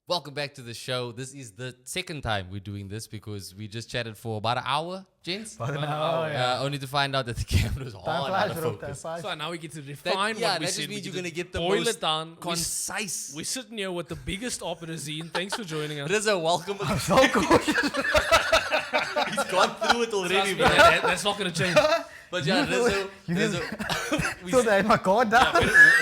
Welcome back to the show. This is the second time we're doing this because we just chatted for about an hour, gents. About an hour, yeah. Only to find out that the camera was hard out of focus. So now we get to refine what we that said. just means you're going to get the boil most it down. concise. We're sitting here with the biggest opposite. Thanks for joining us. Rizo, welcome. I'm so cautious. He's gone through it already, Trust me, man. that's not going to change. But yeah, Rizo. Thought I had my card down.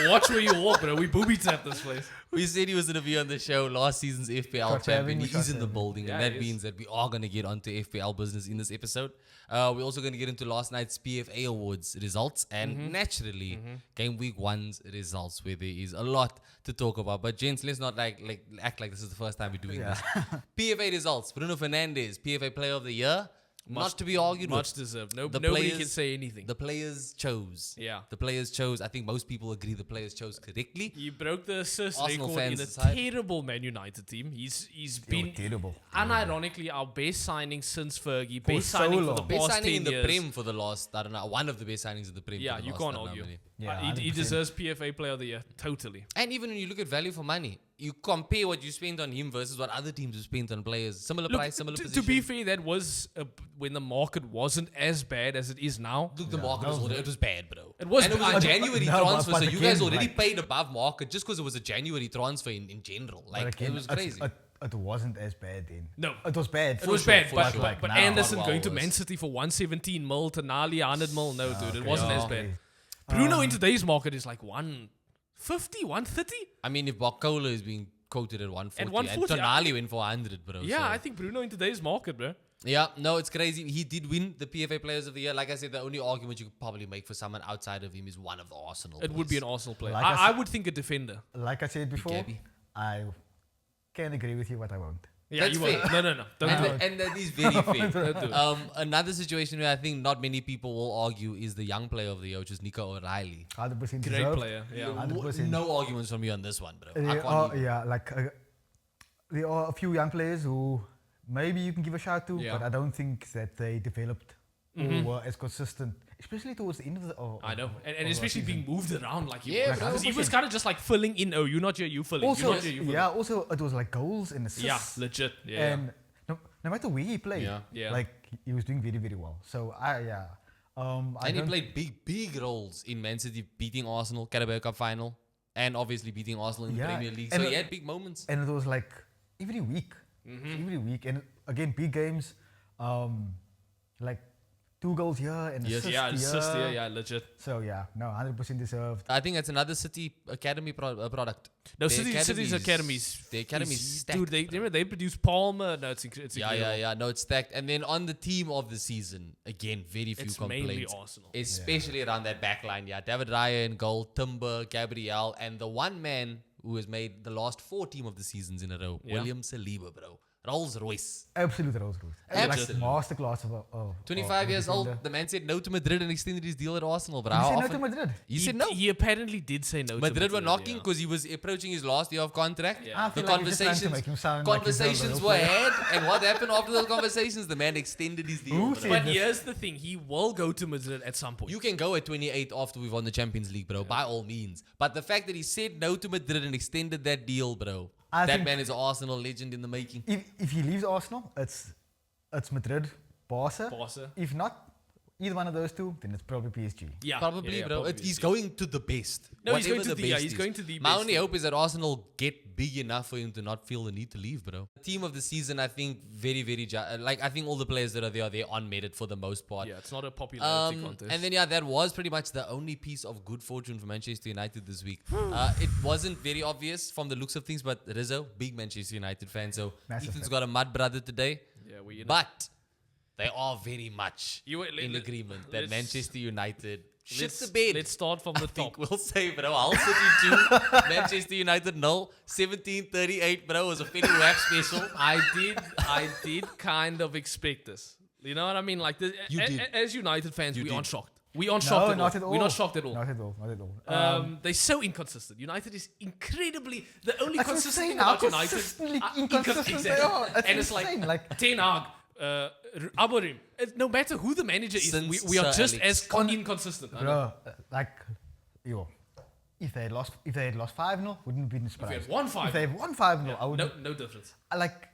Watch where you walk, bro. We booby trap this place. We said he was going to be on the show, last season's FPL champion. He's in the building, and that means that we are going to get onto FPL business in this episode. We're also going to get into last night's PFA Awards results and naturally game week 1's results, where there is a lot to talk about. But gents, let's not act like this is the first time we're doing this. PFA results: Bruno Fernandes, PFA Player of the Year. Not to be argued with. Much deserved. Nobody can say anything. The players chose. Yeah. The players chose. I think most people agree the players chose correctly. He broke the assist Arsenal record in a fans aside. terrible Man United team. He's been terrible. unironically our best signing since Fergie. For Best so signing for long. the Best past signing 10 in the years. Prem for the last, I don't know, one of the best signings in the Prem. Yeah, for the you last, can't I don't know argue. how many. Yeah, He 100%. deserves PFA Player of the Year. Totally. And even when you look at value for money, you compare what you spend on him versus what other teams have spent on players. Similar Look, price, similar to position. be fair, that was when the market wasn't as bad as it is now. Look, the market was already, it was bad, bro. It was and it was a bad. January No, transfer, but so you again, guys already like- paid above market just because it was a January transfer in general. But Like, again, it was crazy. It wasn't as bad then. No. It was bad. It was sure, bad, for but, sure. but Now. Anderson Well, going to worse. Man City for 117 mil, Tonali 100 mil. No, dude, it wasn't Yeah. as bad. Bruno in today's market is like 150, 130. I mean, if Barcola is being quoted at 140, At 140, and Tonali went for 100, bro. Yeah, so. I think Bruno in today's market, bro. Yeah, no, it's crazy. He did win the PFA Players of the Year. Like I said, the only argument you could probably make for someone outside of him is one of the Arsenal It would boys. be an Arsenal player. Like I I said- would think a defender. Like I said before, Gabby. I can agree with you, but I won't. Yeah, That's you won't. fair. No. Don't do it. And that is very fair. Don't do it. Another situation where I think not many people will argue is the young player of the year, which is Nico O'Reilly. 100% Great deserved. player. Yeah. 100%. No arguments from me on this one, bro. I There can't are, even. yeah, like there are a few young players who maybe you can give a shout to, Yeah. but I don't think that they developed or were as consistent, especially towards the end of the. I know. And of especially the season. being moved around like he Yeah, was. bro. Because he was kind of just like filling in. Oh, you're not here, you filling. Also, you're not here, you filling. yeah, also it was like goals and assists. Yeah, legit. Yeah. And no matter where he played, Yeah. like he was doing very, very well. So I And he don't- played big roles in Man City beating Arsenal, Carabao Cup final, and obviously beating Arsenal in the Yeah, Premier League. and So he it- had big moments. and it was like every week, every week, and again big games, like 2 goals here and Yes. assist Yeah, here. assist here. Yeah, legit. So yeah, no, 100% deserved. I think that's another City Academy product. No, Their City's academies. The academy's is- stacked. Dude, they produce Palmer. No, it's incredible. Yeah. No, it's stacked. And then on the team of the season, again, very few It's complaints. mainly Arsenal. Especially around that back line. Yeah, David Raya in goal, Timber, Gabriel, and the one man who has made the last 4 team of the seasons in a row, Yeah. William Saliba, bro. Rolls Royce. Absolute Rolls Royce. Like Absolute. masterclass of 25 of a years old. defender. The man said no to Madrid and extended his deal at Arsenal, bro. Did How you say no often- to Madrid? You said no. He apparently did say no. Madrid to were knocking yeah. because he was approaching his last year of contract. Yeah. I The feel like he's just trying to make him sound like he's a conversations real were player. had, and what happened after those conversations? The man extended his deal. Who bro. said But this? here's the thing: he will go to Madrid at some point. You can go at 28 after we've won the Champions League, bro, by all means. But the fact that he said no to Madrid and extended that deal, bro, I that think- man is an Arsenal legend in the making. If he leaves Arsenal, it's Madrid, Barca. Barca. If not either one of those two, then it's probably PSG. Yeah, Probably, yeah, bro. probably. He's going to the best. No, he's going Whatever to the- yeah, best he's is. going to the My best, only yeah. hope is that Arsenal get big enough for him to not feel the need to leave, bro. Team of the season, I think, very, very... I think all the players that are there on merit for the most part. Yeah, it's not a popularity contest. And then, that was pretty much the only piece of good fortune for Manchester United this week. It wasn't very obvious from the looks of things, but Rizo, big Manchester United fan, so Massive Ethan's fan. got a mud brother today. yeah, we. But they are very much You were- in let- agreement that let's- Manchester United shit let's, the bed. Let's start from the I think top. we'll say, bro, Hull City 2, Manchester United 0, 17-38, bro, was a Fenny Wap special. I did kind of expect this. You know what I mean? Like, You did. As United fans, You we did. aren't shocked. We aren't shocked at not all. at all. We're not shocked at all. Not at all. Not at all. They're so inconsistent. United is incredibly the only That's consistent insane thing how about United. consistently incons- inconsistent they exactly. are. That's and it's insane, like like- Ten Hag, Amorim. No matter who the manager is, Since we are Sir just Alex. as inconsistent. I know. Bro, like, yo, if they had lost 5-0, wouldn't have been surprised. If they had won 5-0. If they had won 5-0, I would. No difference.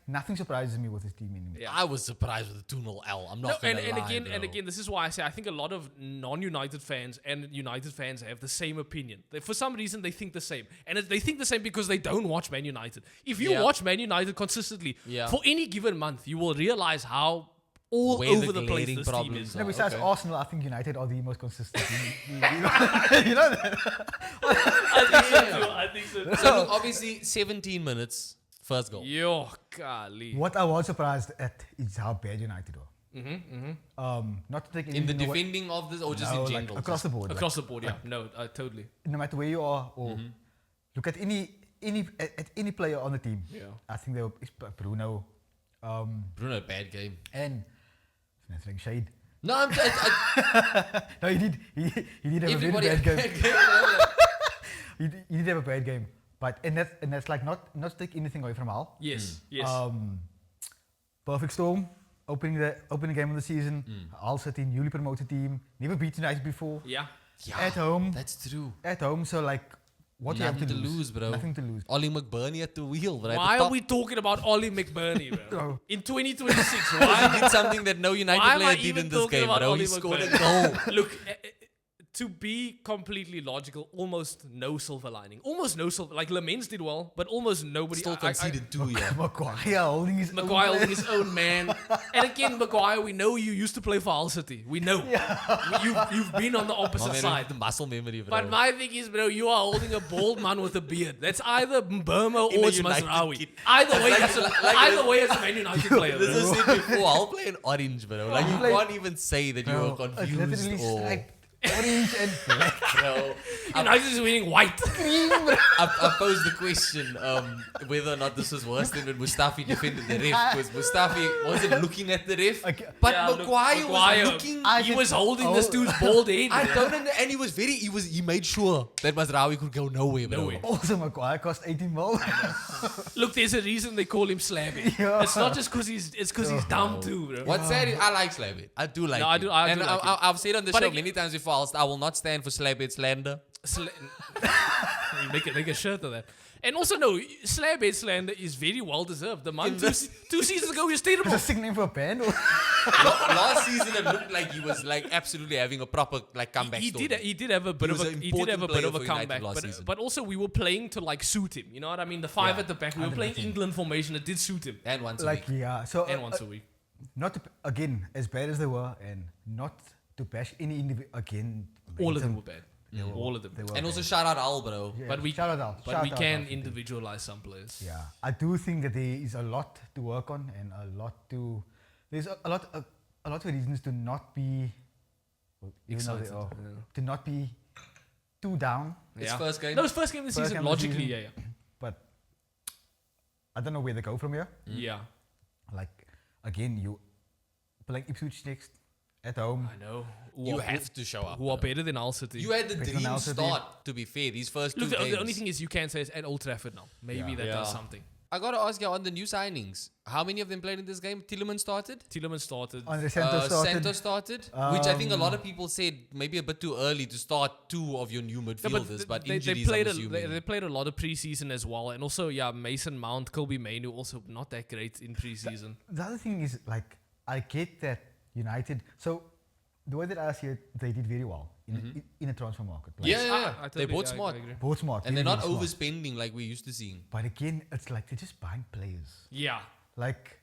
Nothing surprises me with this team anymore. Yeah. I was surprised with the 2-0 L. I'm not gonna lie, and again, this is why I say I think a lot of non-United fans and United fans have the same opinion. For some reason, they think the same, and they think the same because they don't watch Man United. If you watch Man United consistently for any given month, you will realize how all over the place this team is. No, besides Arsenal, I think United are the most consistent team. You know that? I think so. So look, obviously 17 minutes, first goal. Yo, golly. What I was surprised at is how bad United were. Not to take In the defending of this, or just in general? across the board. Across the board, yeah. No, totally. No matter where you are, or look at any player on the team. Yeah. I think they were Bruno. Bruno, bad game. And that's like shade. No, I'm No, he did have everybody a very bad game. game. He did have a bad game, but and that's like not to take anything away from Al. Yes, yes. Perfect storm. Opening game of the season. Al City, newly promoted team, never beaten United before. Yeah. At home. That's true. At home, so like, what do you have Nothing to lose, bro. Nothing to lose. Ollie McBurney at the wheel. But Why are we talking about Ollie McBurney, bro? Bro. In 2026, He why? did something that no United Why am I player did even in this talking game, about bro. Ollie He scored a McBurney? goal. Look, to be completely logical, almost no silver lining. Almost no silver. Like Lamens did well, but almost nobody. Still conceded 2, yeah. Maguire holding his own Maguire holding man. his own man. And again, Maguire, we know you used to play for Hull City. We know. You've been on the opposite Man, side. the muscle memory, bro. But my thing is, bro, you are holding a bald man with a beard. That's either Burma In or a it's United Mazraoui. kit. Either way, Like- it's like- a Man United player, This bro. is said before. I'll play an orange, bro. Like, you Play- can't even say that you were Bro, it's confused literally or... striped orange and black. Bro, United is winning white. I posed the question whether or not this was worse than when Mustafi defended the ref, because Mustafi wasn't looking at the ref, Okay. but Yeah, look, Maguire was looking. He was holding this dude's bald head. I bro. don't know, and he made sure that Mazraoui could go nowhere, bro. Nowhere. Also, Maguire cost 18 mil. Look, there's a reason they call him Slabby. Yeah. It's not just because it's because dumb too, bro. What's sad is I like Slabhead. I do like No, him. I do like him. I've said on the But show again- many times before, I will not stand for Slabhead slander. Make a shirt of that. And also, no, Slabhead slander is very well deserved. The man two seasons ago he was terrible. Is a sick name for a band? Last season it looked like he was like absolutely having a proper like comeback He story. did have a bit He of was a an he did have a important bit of a player for United comeback, last season. but also we were playing to like suit him. You know what I mean? The five Yeah. at the back, we were playing 100%. England formation. It did suit him. And once a Like, week. yeah. So, And once a week. not to, again, as bad as they were, and not to bash any individual, again. All of them were bad. All of them. They were And also bad. shout out Al, bro. Yeah, But we shout out Al. but Shout we out can Al for that. individualize some players. Yeah, I do think that there is a lot to work on and a lot to. There's a lot of reasons to not be. Well, even though they Excited, are, yeah. to not be too down. It's first game. No, it's first game of the First season. game of the Logically, season. yeah. But I don't know where they go from here. Yeah. Like again, you playing Ipswich next at home. I know. You have to show up. Who are bro. better than Hull City. You had the Better dream than Al City. start, to be fair. These first Look, two games. the only thing is you can say is at Old Trafford now. Maybe Yeah. that Yeah. does something. I gotta ask you on the new signings. How many of them played in this game? Tielemans started. Tielemans started. Andre Santos started. Santos started, which I think a lot of people said maybe a bit too early to start two of your new Yeah, midfielders, but they injuries, played I'm assuming. they played a lot of preseason as well, and also Mason Mount, Kobe Mainu also not that great in preseason. The other thing is like I get that United. So the way that I see it, they did very well in a transfer market. Like, yeah, I they totally- bought I smart. agree. both smart. And they're really not smart. overspending like we used to seeing. But again, it's like they're just buying players. Yeah, Like,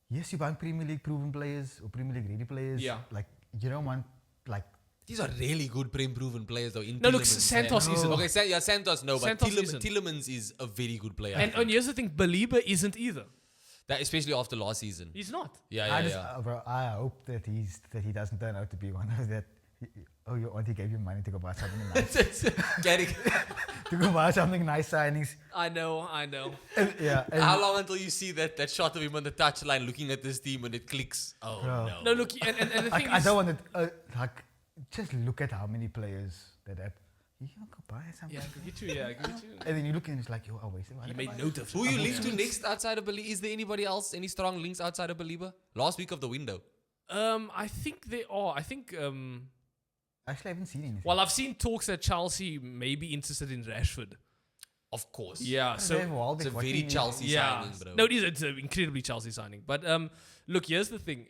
yes, you're buying Premier League proven players or Premier League ready players. Yeah. Like, you don't want, like, These are really good proven players though. In No, look, Tielemans Santos and- isn't. Okay, Santos no, but Santos isn't. Tielemans is a very good player. and here's the thing, Baliba isn't either. That, especially after last season. He's not. Yeah. bro, I hope that he doesn't turn out to be one of that. Oh, your auntie gave you money to go buy something nice. Getting, To go buy something nice signings. I know. And, yeah. And how long until you see that shot of him on the touchline looking at this team and it clicks? Oh Bro. no. No, look, and the thing I is, don't want to, like, just look at how many players that have. You can go buy something. yeah, I get you. And then you look and it's like, yo, I wasted. He made no difference. Who you linked to next outside of Baliba? Is there anybody else? Any strong links outside of Baliba? Last week of the window. I think they are. I think Actually, I haven't seen anything. Well, I've seen talks that Chelsea may be interested in Rashford. Of course. Yeah, so it's a very Chelsea signing, bro. No, it is. It's an incredibly Chelsea signing. But look, here's the thing.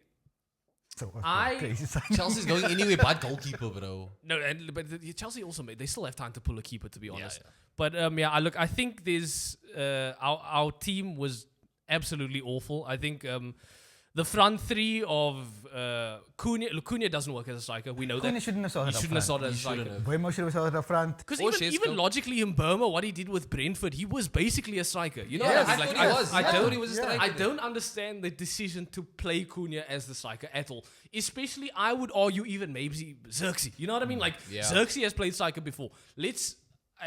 So, I- Chelsea's going anywhere but goalkeeper, bro. No, but Chelsea also they still have time to pull a keeper, to be honest. yeah. But I think there's our team was absolutely awful. I think the front three of Cunha doesn't work as a striker. We know Cunha that. shouldn't have started He up shouldn't have front. started as a striker. Buemo should have started up front. Because Or even Šeško. logically in Burma, what he did with Brentford, he was basically a striker. You know Yeah, what I mean? I thought he was. I I don't, thought he was a striker. I don't understand the decision to play Cunha as the striker at all. Especially, I would argue even maybe Xerxes. You know what I mean? Like, Yeah. Xerxes has played striker before.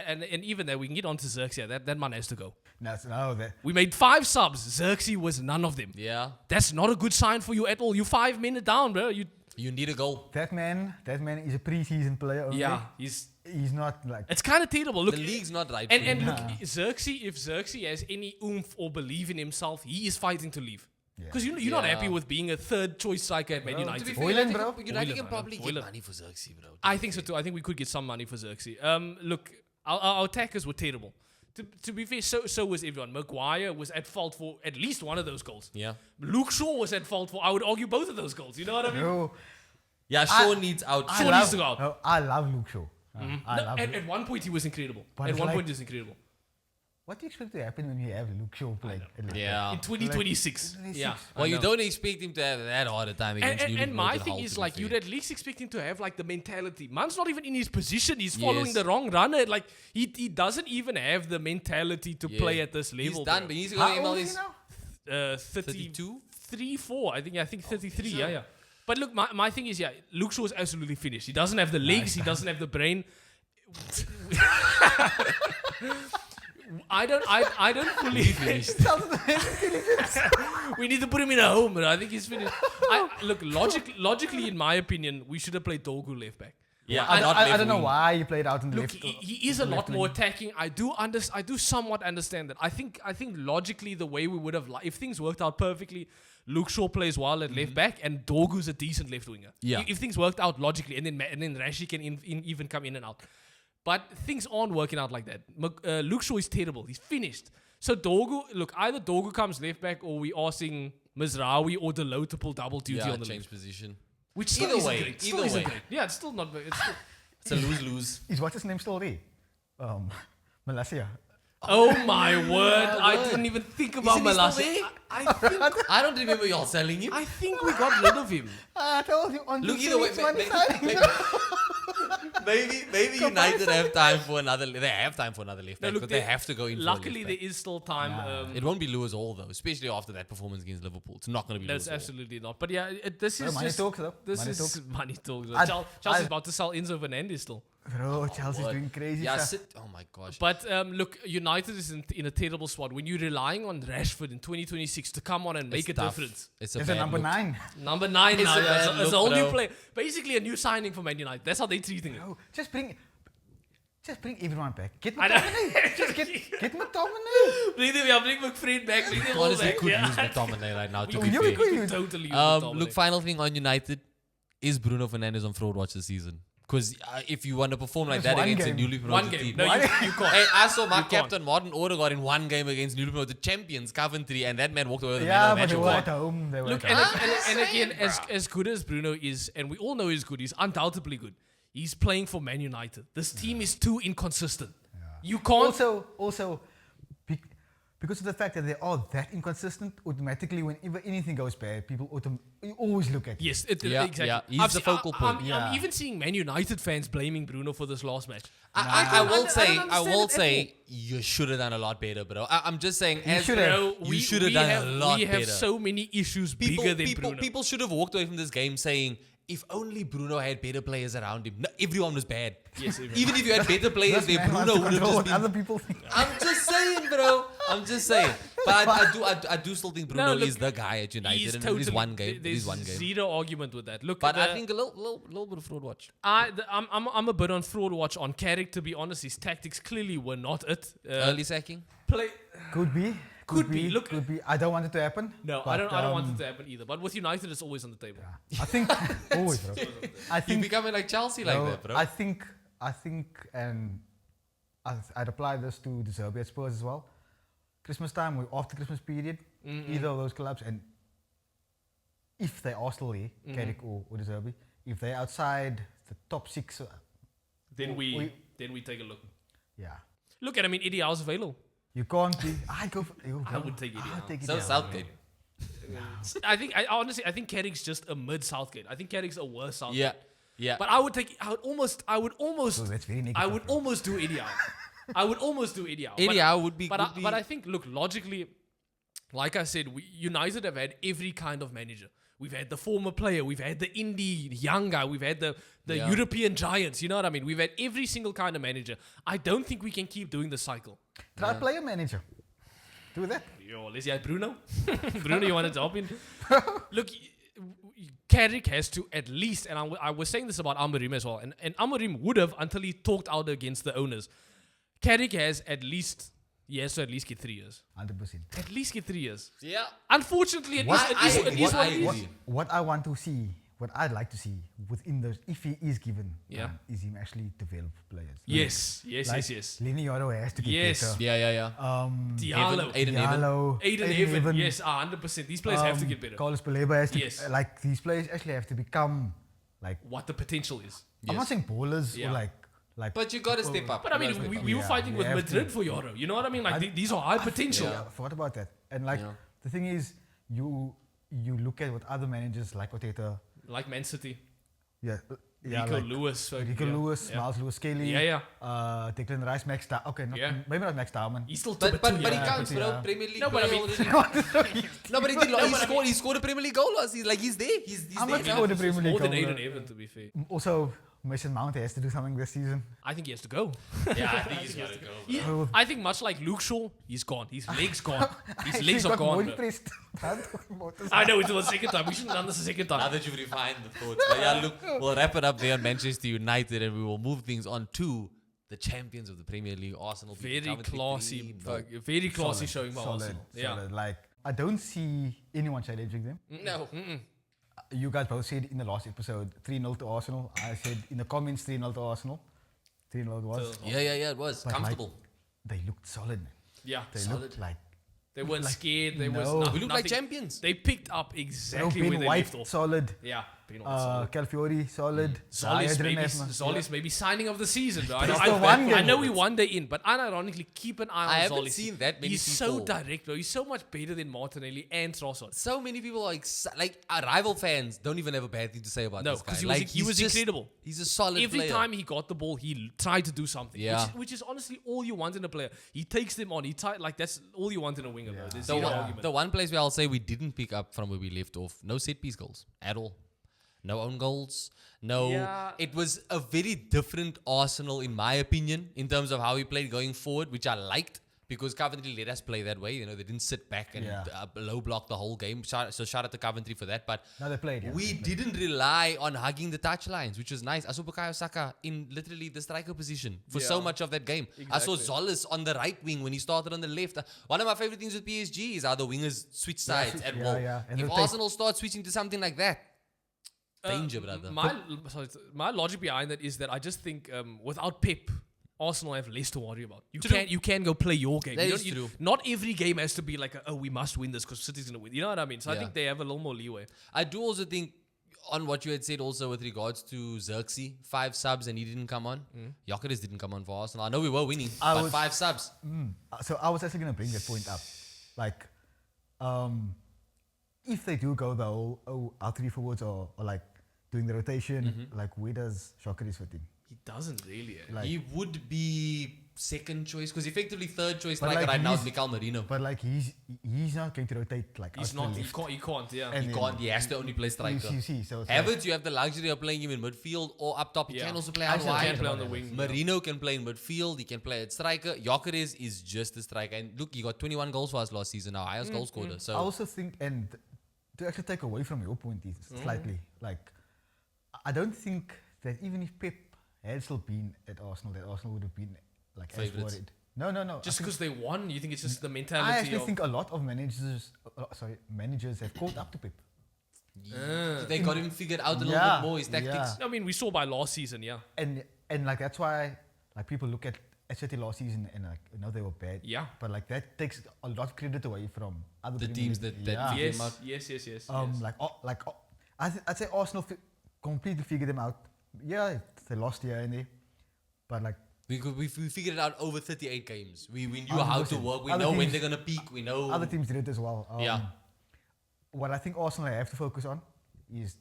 And even there, we can get on to Xerxes. That man has to go. No, that. We made 5 subs. Xerxes was none of them. Yeah. That's not a good sign for you at all. You 5 minutes down, bro. You need a goal. That man is a pre-season player only. Yeah, He's not like... it's kind of terrible. Look, The league's not right And for him. look, Xerxes, if Xerxes has any oomph or believe in himself, he is fighting to leave. Because you're not Yeah. happy with being a third choice striker at Man To be United. fair, Hoyland, United bro. can- United Hoyland, can man. probably get Hoyland. money for Xerxes, bro. I think so too. I think we could get some money for Xerxes. Look, our attackers were terrible. To be fair, so was everyone. Maguire was at fault for at least one of those goals. Yeah. Luke Shaw was at fault for, I would argue, both of those goals. You know what I mean? Bro, Yeah, Shaw needs out. Shaw needs to go out. No, I love Luke Shaw. I No, love at one point, he was incredible. But At it's one like- point, he was incredible. What do you expect to happen when you have Luke Shaw playing? Yeah. In 2026. Yeah. Well, I you know. don't expect him to have that hard a time against And Liverpool my at thing Hull, is, to be like, fair. you'd at least expect him to have, like, the mentality. Man's not even in his position. He's following Yes. the wrong runner. Like, he doesn't even have the mentality to Yeah. play at this level. He's done, bro. but he's going to How old is MLS. he now? 32? 33, 4. I think 33. Yeah. But look, my thing is, Luke Shaw is absolutely finished. He doesn't have the legs. He doesn't have the brain. I don't fully. We need to put him in a home, but I think he's finished. Look, logically, in my opinion, we should have played Dogu left back. Yeah, I don't know why he played out in the Look, left. he is a lot more attacking. I do somewhat understand that. I think logically the way we would have if things worked out perfectly, Luke Shaw plays well at left back and Dogu's a decent left winger. Yeah. If things worked out logically, and then Rashi can even come in and out. But things aren't working out like that. Luke Shaw is terrible. He's finished. So Dogu, look, either Dogu comes left back or we are seeing Mizraoui or Delo to pull double duty Yeah, on the change left. position. Which still Either isn't way, great. Still either isn't way. great. Yeah, it's still not. It's a lose-lose. Is what's his name still there? Malaysia. Oh my word! I didn't even think about Isn't he Malasia. still there? I I don't remember y'all selling him. think we got rid of him. I told you on Look, the either way, Phoenix one side. maybe United have time for another. They have time for another left back, look, but they have to go in. Luckily, for a there left back. is still time. It won't be Lewis Hall though, especially after that performance against Liverpool. It's not going to be That's Lewis Hall. absolutely not. But yeah, this is money just talks, though. This Money is talks. money talks. I- Chelsea's about to sell Enzo Fernandes still. Bro, Chelsea's What? doing crazy Yeah, stuff. oh my gosh. But look, United is in a terrible spot. When you're relying on Rashford in 2026 to come on and make It's a tough. difference. It's a It's a bad number look. 9. Number 9 It's now. a bad It's a look, whole new bro. player. Basically, a new signing for Man United. That's how they're treating it. Bro, just bring everyone back. Get I know. McTominay. Just get McTominay. Bring McFred back. Bring them all Honestly, back. could Yeah. use McTominay right now. To Oh, be yeah, fair. we could You use. totally use McTominay. Look, final thing on United is Bruno Fernandes on fraud watch this season. Because if you want to perform like That's that one against a game. newly One promoted game. team. No, you can't. Hey, I saw my You can't. captain Martin Odegaard in one game against newly promoted champions Coventry, and that man walked away with the Yeah, man but of they the were match at award. home. They were Look, at and, home. and again, as good as Bruno is, and we all know he's good, he's undoubtedly good. He's playing for Man United. This team is too inconsistent. You can't. Also, because of the fact that they are that inconsistent, automatically whenever anything goes bad, people you always look at it. Yes, Yeah, exactly. yeah, he's the focal point. I'm even seeing Man United fans blaming Bruno for this last match. I will don't say, understand it you should have done a lot better, bro. I'm just saying, as should have. Bro, you should have done a lot We have better. so many issues bigger than Bruno. People should have walked away from this game saying, if only Bruno had better players around him. No, everyone was bad. Yes, everyone. Even if you had better players This there, man wants Bruno to would have control just what been. other people think. I'm just saying, bro. I'm just saying. But I do still think Bruno look, is the guy at United, He's and totally, it is one game. It There's is one game. zero argument with that. Look, But the- I think a little bit of fraud watch. I'm a bit on fraud watch on Carrick. To be honest, his tactics clearly were not it. Early sacking. Play. Could be. Could be. Look, could be. I don't want it to happen. no, I don't want it to happen either. But with United, it's always on the table. I think always, bro. I You're think becoming like Chelsea like that, bro. I think, and I'd apply this to the Serbia Spurs as well. Christmas time, or after Christmas period, either of those clubs, and if they are still there, Carrick or the Serbia, if they're outside the top 6, Then we take a look. yeah, Look at, I mean, Eddie Howe's available. you can't be. I'd go for. I would take Eddie Howe. Take So Southgate. I think Carrick's just a mid Southgate. I think Carrick's a worse Southgate. Yeah. Yeah. But I would almost So that's very negative. I would almost do Eddie Howe. I would almost do Eddie Howe. Eddie Howe would be. But I think, look, logically, like I said, United have had every kind of manager. We've had the former player, we've had the indie young guy, we've had the European giants. You know what I mean? We've had every single kind of manager. I don't think we can keep doing the cycle. Try player manager. Do that. Yo, let's see, Bruno. Bruno, you want to hop in? Look, Carrick has to at least, and I was saying this about Amorim as well, and Amorim would have until he talked out against the owners. Carrick has to at least get 3 years. 100%. At least get 3 years. Yeah. Unfortunately, I is. What I want to see, what I'd like to see within those, if he is given, Yeah. is him actually develop players. Yes. Lenny Yoro has to get Yes. better. Yeah. Diallo. Aiden Aiden Evan. Yes, 100%. These players have to get better. Carlos Baleba has to, Yes. like, these players actually have to become, like, What the potential is. I'm not saying ballers Yeah. or like. But you gotta step up. But I mean, we were fighting with have Madrid to. for Euro. You know what I mean? Like, these are high potential. I forgot about that. And like, Yeah. the thing is, you look at what other managers like Oteta, Like Man City. Rico Like Lewis. Lewis, Miles Lewis Skelly, Yeah. Declan Rice, Max okay, maybe not Max Darman. He's still But he yeah. counts, bro. Yeah. Premier League. No, but I player mean- already. No, but he scored a Premier League goal. He's there. He's How there much now. scored the Premier League More than goal? Aiden Evan, to be fair. Also, Mason Mount has to do something this season. I think he has to go. Yeah, I think he's gotta go. Bro. I think much like Luke Shaw, he's gone. His legs gone. His Actually legs are got more gone. bro. impressed. I know, it's the second time. We shouldn't have done this the second Now time. that you've refined the thoughts. But yeah, look, we'll wrap it up there on Manchester United and we will move things on to the champions of the Premier League, Arsenal. Very Coventry classy. 3-0. Very classy showing by solid, Arsenal. Yeah. solid. Like, I don't see anyone challenging them. No. You guys both said in the last episode 3-0 to Arsenal. I said in the comments 3-0 to Arsenal. 3-0 it was. So- Yeah, it was. But Comfortable. They looked solid. Yeah. They Solid. looked like They weren't scared. They no. was We no, we look like nothing. champions. They picked up exactly where Ben they White left off. solid. Yeah. Ben White solid. Calfiori solid. Zolis maybe signing of the season. Bro. That's the one I game. know we one day in, but unironically keep an eye on I Zolis. haven't seen that many He's people. so direct, bro. He's so much better than Martinelli and Trossard. So many people like our rival fans don't even have a bad thing to say about No, this guy. 'cause he Like, was just- incredible. He's a solid Every player. time he got the ball, he tried to do something. Yeah. Which is honestly all you want in a player. He takes them on. That's all you want in a winger, bro. There's zero argument. The one place where I'll say we didn't pick up from where we left off, no set piece goals at all. No own goals. No. Yeah. It was a very different Arsenal, in my opinion, in terms of how he played going forward, which I liked because Coventry let us play that way. You know, they didn't sit back and low block the whole game. So shout out to Coventry for that. But No, they played. Yeah. we didn't rely on hugging the touchlines, which was nice. I saw Bukayo Saka in literally the striker position for so Yeah. much of that game. I saw Zolis on the right wing when he started on the left. One of my favorite things with PSG is how the wingers switch sides at will. yeah. And If they'll take- Arsenal start switching to something like that, danger, brother. My logic behind that is that I just think without Pep, Arsenal have less to worry about. You True. can go play your game. That You is don't- true. Not every game has to be like, we must win this because City's going to win. You know what I mean? So I Yeah. think they have a little more leeway. I do also think on what you had said also with regards to Xerxes, 5 subs and he didn't come on. Jokeris didn't come on for Arsenal. I know we were winning, but 5 subs. So I was actually going to bring that point up. Like, if they do go the whole our 3 forwards or like doing the rotation, like where does Jokeris fit in? He doesn't really. Like, He would be second choice because effectively third choice But striker like right now is he's- Mikel Merino. but like he's not going to rotate like He's us not. to the He left. can't. Yeah. And He then can't. He has to only play striker. you see, so it's Havertz, you have the luxury of playing him in midfield or up top. He Yeah. can also play He out can wide. play on the wing. Merino can play in midfield. He can play at striker. Jokeris is just a striker. And look, he got 21 goals for us last season. Our highest goal scorer. I So also think, and to actually take away from your point is slightly, like, I don't think that even if Pep had still been at Arsenal, that Arsenal would have been like as Favourites. worried. No. Just because they won, you think it's just the I mentality actually of... think a lot of managers have caught up to Pep. They got him figured out a little Yeah, bit more, his tactics. I mean, we saw by last season, And like that's why like people look at City last season and like they were bad. Yeah. But like that takes a lot of credit away from other The teams that Yes, came out. yes. I'd say Arsenal completely figured them out. Yeah, they lost here and there, but like We figured it out over 38 games. We knew Other how to teams- work. We other know when teams- they're gonna peak. We know other teams did it as well. Yeah. What I think Arsenal have to focus on is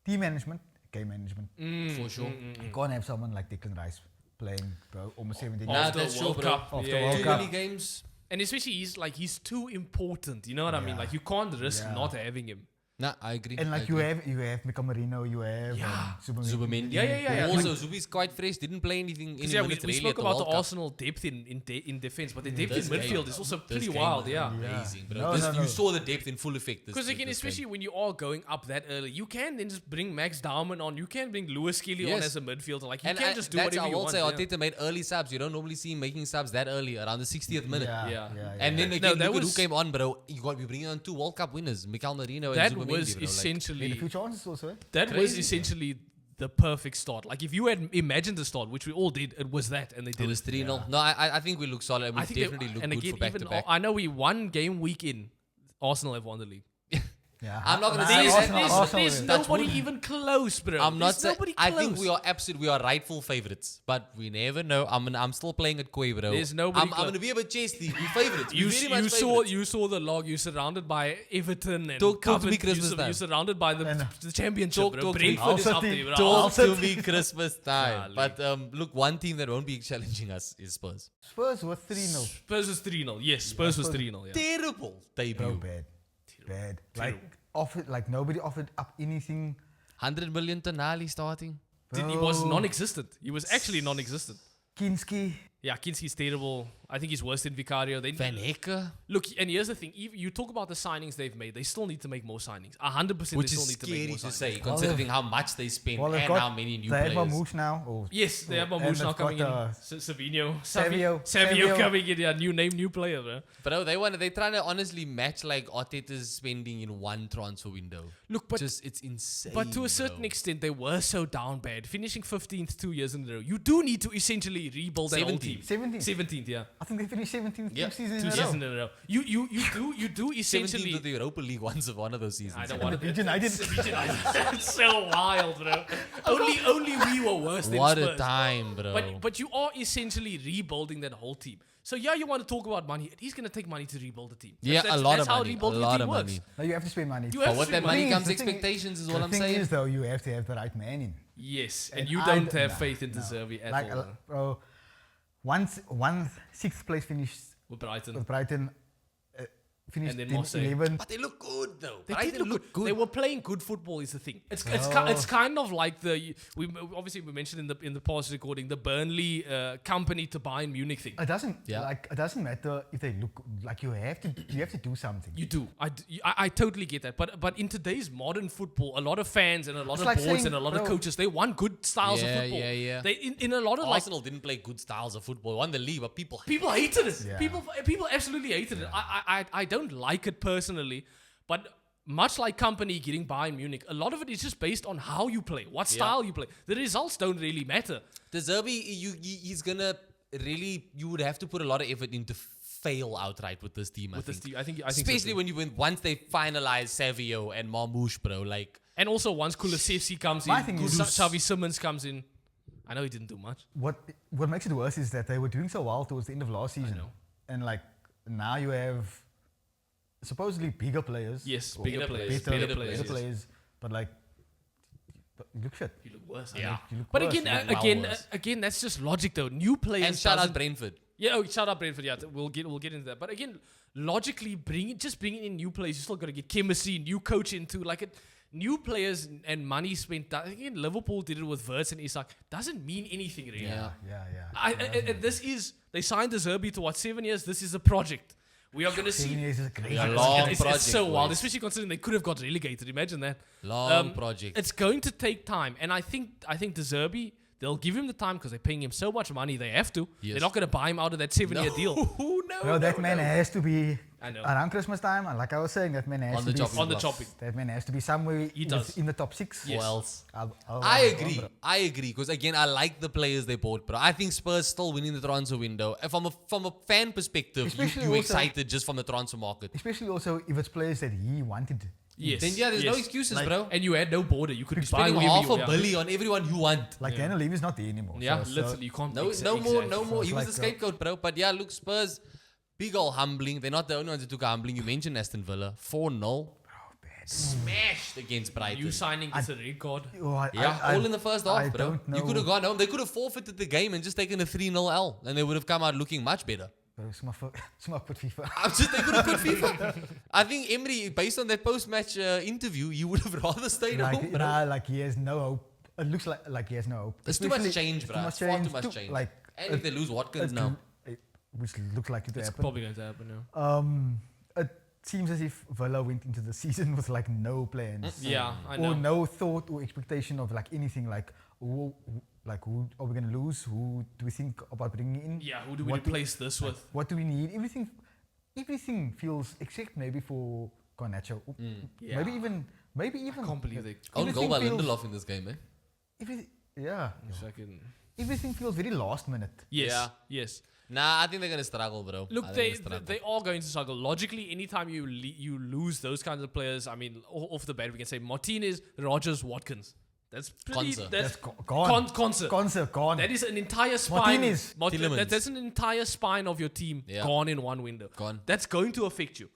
team management, game management. for sure. You can't have someone like Declan Rice playing almost 17 Nah, years. After that's World true, bro. Cup. After Yeah, World Too Cup. many games. And especially he's too important. You know what I mean? Yeah. Like you can't risk Yeah. not having him. Nah, I agree. And I like you agree. have Mika Marino, you have Zubimendi. Yeah. Also, Zubi's quite fresh. Didn't play anything. Any Yeah, we minutes really spoke at the about the World Cup. Arsenal depth in defense, but the depth This in midfield game- is also this pretty game wild. was Yeah. amazing, bro. No, no. You saw the depth in full effect. Because again, especially when you are going up that early, you can then just bring Max Darman on. You can bring Lewis Kelly on Yes. as a midfielder. Like you and can just do that's, whatever I you will want. say, yeah. Arteta made early subs. You don't normally see him making subs that early, around the 60th minute. Yeah. And then No, again, that look at who was- came on, bro. We bringing on 2 World Cup winners, Mikel Merino That and Zubimendi, was bro. Like, essentially a few chances also. Eh? that was crazy, essentially the perfect start. Like if you had imagined the start, which we all did, it was that, and they it did was it. 3-0. No, I think we look solid. And we I think they- definitely look and good again, for back to even back. I know we one game week in, Arsenal have won the league. Yeah. I'm not gonna Nah, say There's, Arsenal- there's is- nobody even close, bro. I'm not There's saying. nobody I close. think we are rightful favorites, but we never know. I'm still playing at Koi, bro. There's nobody I'm close. gonna be a bit chesty. We favorites. You, We very much favorites. you saw the log. You're surrounded by Everton and Talk to me covered- Christmas you're, time. you're surrounded by the championship. Talk bro. to me. Brentford is Al up City. there. Bro. Talk Al to me Christmas time. Golly. But look, one team that won't be challenging us is Spurs. Spurs were 3-0. Spurs was 3-0. Yes, Spurs was Spurs- 3-0. Yeah. Terrible debut. Bro, bad. Like nobody offered up anything. 100 million Tonali starting. He was non-existent. He was actually non-existent. Kinski. Yeah, Kinski's terrible. I think he's worse than Vicario. Van Hecke. Look, and here's the thing. You talk about the signings they've made. They still need to make more signings. 100% Which they still is need to make scary more to signings. say, considering how much they spend Well, they've and got how many new they have players. Mamouche now. Yes, they have and Mamouche now they've coming in. got, Savino. Savio. coming in. Yeah, new player, bro. Bro, they're trying to honestly match like Arteta's spending in one transfer window. Look, but it's insane. But to a certain bro. extent, they were so down bad. Finishing 15th 2 years in a row. You do need to essentially rebuild that whole team. 17th. 17th, yeah. I think they finished 17th Yeah, 2 seasons Two in a seasons row. in a row. You do 17th essentially. to the Europa League once of one of those seasons. I don't And want the to. United. That's so wild, bro. Only we were worse than What Spurs. a time, bro. But you are essentially rebuilding that whole team. So yeah, you want to talk about money. He's gonna take money to rebuild the team. Yeah, That's a lot that's of how money. A rebuilding a lot team of works. money. No, you have to spend money. You But have with to that spend money thing is- comes the thing- expectations, is The what I'm thing saying. is, though, you have to have the right man in. Yes, and And you I don't d- have no, faith in no. Deservy at Like, all. bro, one sixth place finished With Brighton. with Brighton, finished And then in Marseille. 11th. But they look good, though. They Brighton did look good. They were playing good football. Is the thing. It's kind of like we mentioned in the past recording the Burnley company to Bayern Munich thing. It doesn't Yeah. it doesn't matter if they look like you have to do something. You do. I totally get that. But in today's modern football, a lot of fans and a lot It's of like boards saying, and a lot of bro, coaches, they want good styles of Yeah, football. yeah. They in a lot of like Arsenal didn't play good styles of football. They won the league, but people hated it. Yeah. People absolutely hated it. I don't like it personally, but much like company getting Bayern Munich, a lot of it is just based on how you play, what style you play. The results don't really matter. The Zerbi, he's gonna really. You would have to put a lot of effort into fail outright with this team. I think. I think Especially so too. once they finalize Savio and Marmouche, bro. Like And also once Kulusevski comes in, My thing is- Xavi Simmons comes in. I know he didn't do much. What makes it worse is that they were doing so well towards the end of last season, know. and like now you have supposedly bigger players. Yes, or bigger players. better Better players, yes. players, but like you look shit. You look worse. Yeah. You look But worse. again, worse. again, that's just logic though. New players and shout out doesn't- Brentford. Yeah, shout out Brentford. Yeah, we'll get into that. But again, logically, bringing in new players, you still got to get chemistry, new coach into like it. New players and money spent. Again, Liverpool did it with Wirtz and Isak. Doesn't mean anything really. Yeah. Yeah. They signed the Zerbi to 7 years. This is a project. We are going to 7 see. years is a great. A long It's project, so wild, boys. especially considering they could have got relegated. Imagine that. Long project. It's going to take time, and I think the They'll give him the time because they're paying him so much money. They have to. Yes. They're not going to buy him out of that 7-year deal. That man has to be I know. around Christmas time. And like I was saying, that man has On to the be chopping On the block. chopping. That man has to be somewhere does. in the top 6. Yes. Or else. I'll I go on, agree. bro. I agree. Because again, I like the players they bought, bro. I think Spurs still winning the transfer window. And from a fan perspective, Especially you're also- excited just from the transfer market. Especially also if it's players that he wanted. Yes. Then yeah, there's no yes. excuses, Like- bro. And you had no border. You could be buying Spending whoever half you a want. billion on everyone you want. Like Daniel Levy's not there anymore. Yeah, so literally. You can't. No, exactly. no more. He So was it's the like, scapegoat, bro. But yeah, look, Spurs, big ol' humbling. They're not the only ones who took a humbling. You mentioned Aston Villa, 4-0, smashed against Brighton. You signing is a red card. Oh, Yeah, all in the first half, I bro. don't know. You could have gone home. They could have forfeited the game and just taken a 3-0 L, and they would have come out looking much better. Bro, Smaak put FIFA. They could have put FIFA. I think Emery, based on that post-match interview, you would have rather stayed home, bro. Like he has no hope. It looks like he has no hope. There's too much Especially- change, bro. Too much Far change. too much change. Like, And if they lose Watkins it- now. which looks like it to It's happen. probably going to happen now. It seems as if Villa went into the season with like no plans. Yeah, I know. Or no thought or expectation of like anything like who are we gonna lose? Who do we think about bringing in? Yeah, who do we What replace this with? What do we need? Everything feels except maybe for Garnacho. Yeah. Maybe even I can't believe they. Own goal by feels- Lindelof in this game, eh? Yeah. Fucking. Everything feels very last minute. Yes. Yeah. Yes. Nah, I think they're gonna struggle, bro. Look, I think they they're gonna struggle. they are going to struggle. Logically, anytime you lose those kinds of players, I mean, off the bat, we can say Martinez, Rogers, Watkins. That's pretty. Konsa. That's Gone. Konsa. Konsa, gone. That is an entire spine. Martinez. Tielemans. That's an entire spine of your team Yeah. gone in one window. Gone. That's going to affect you.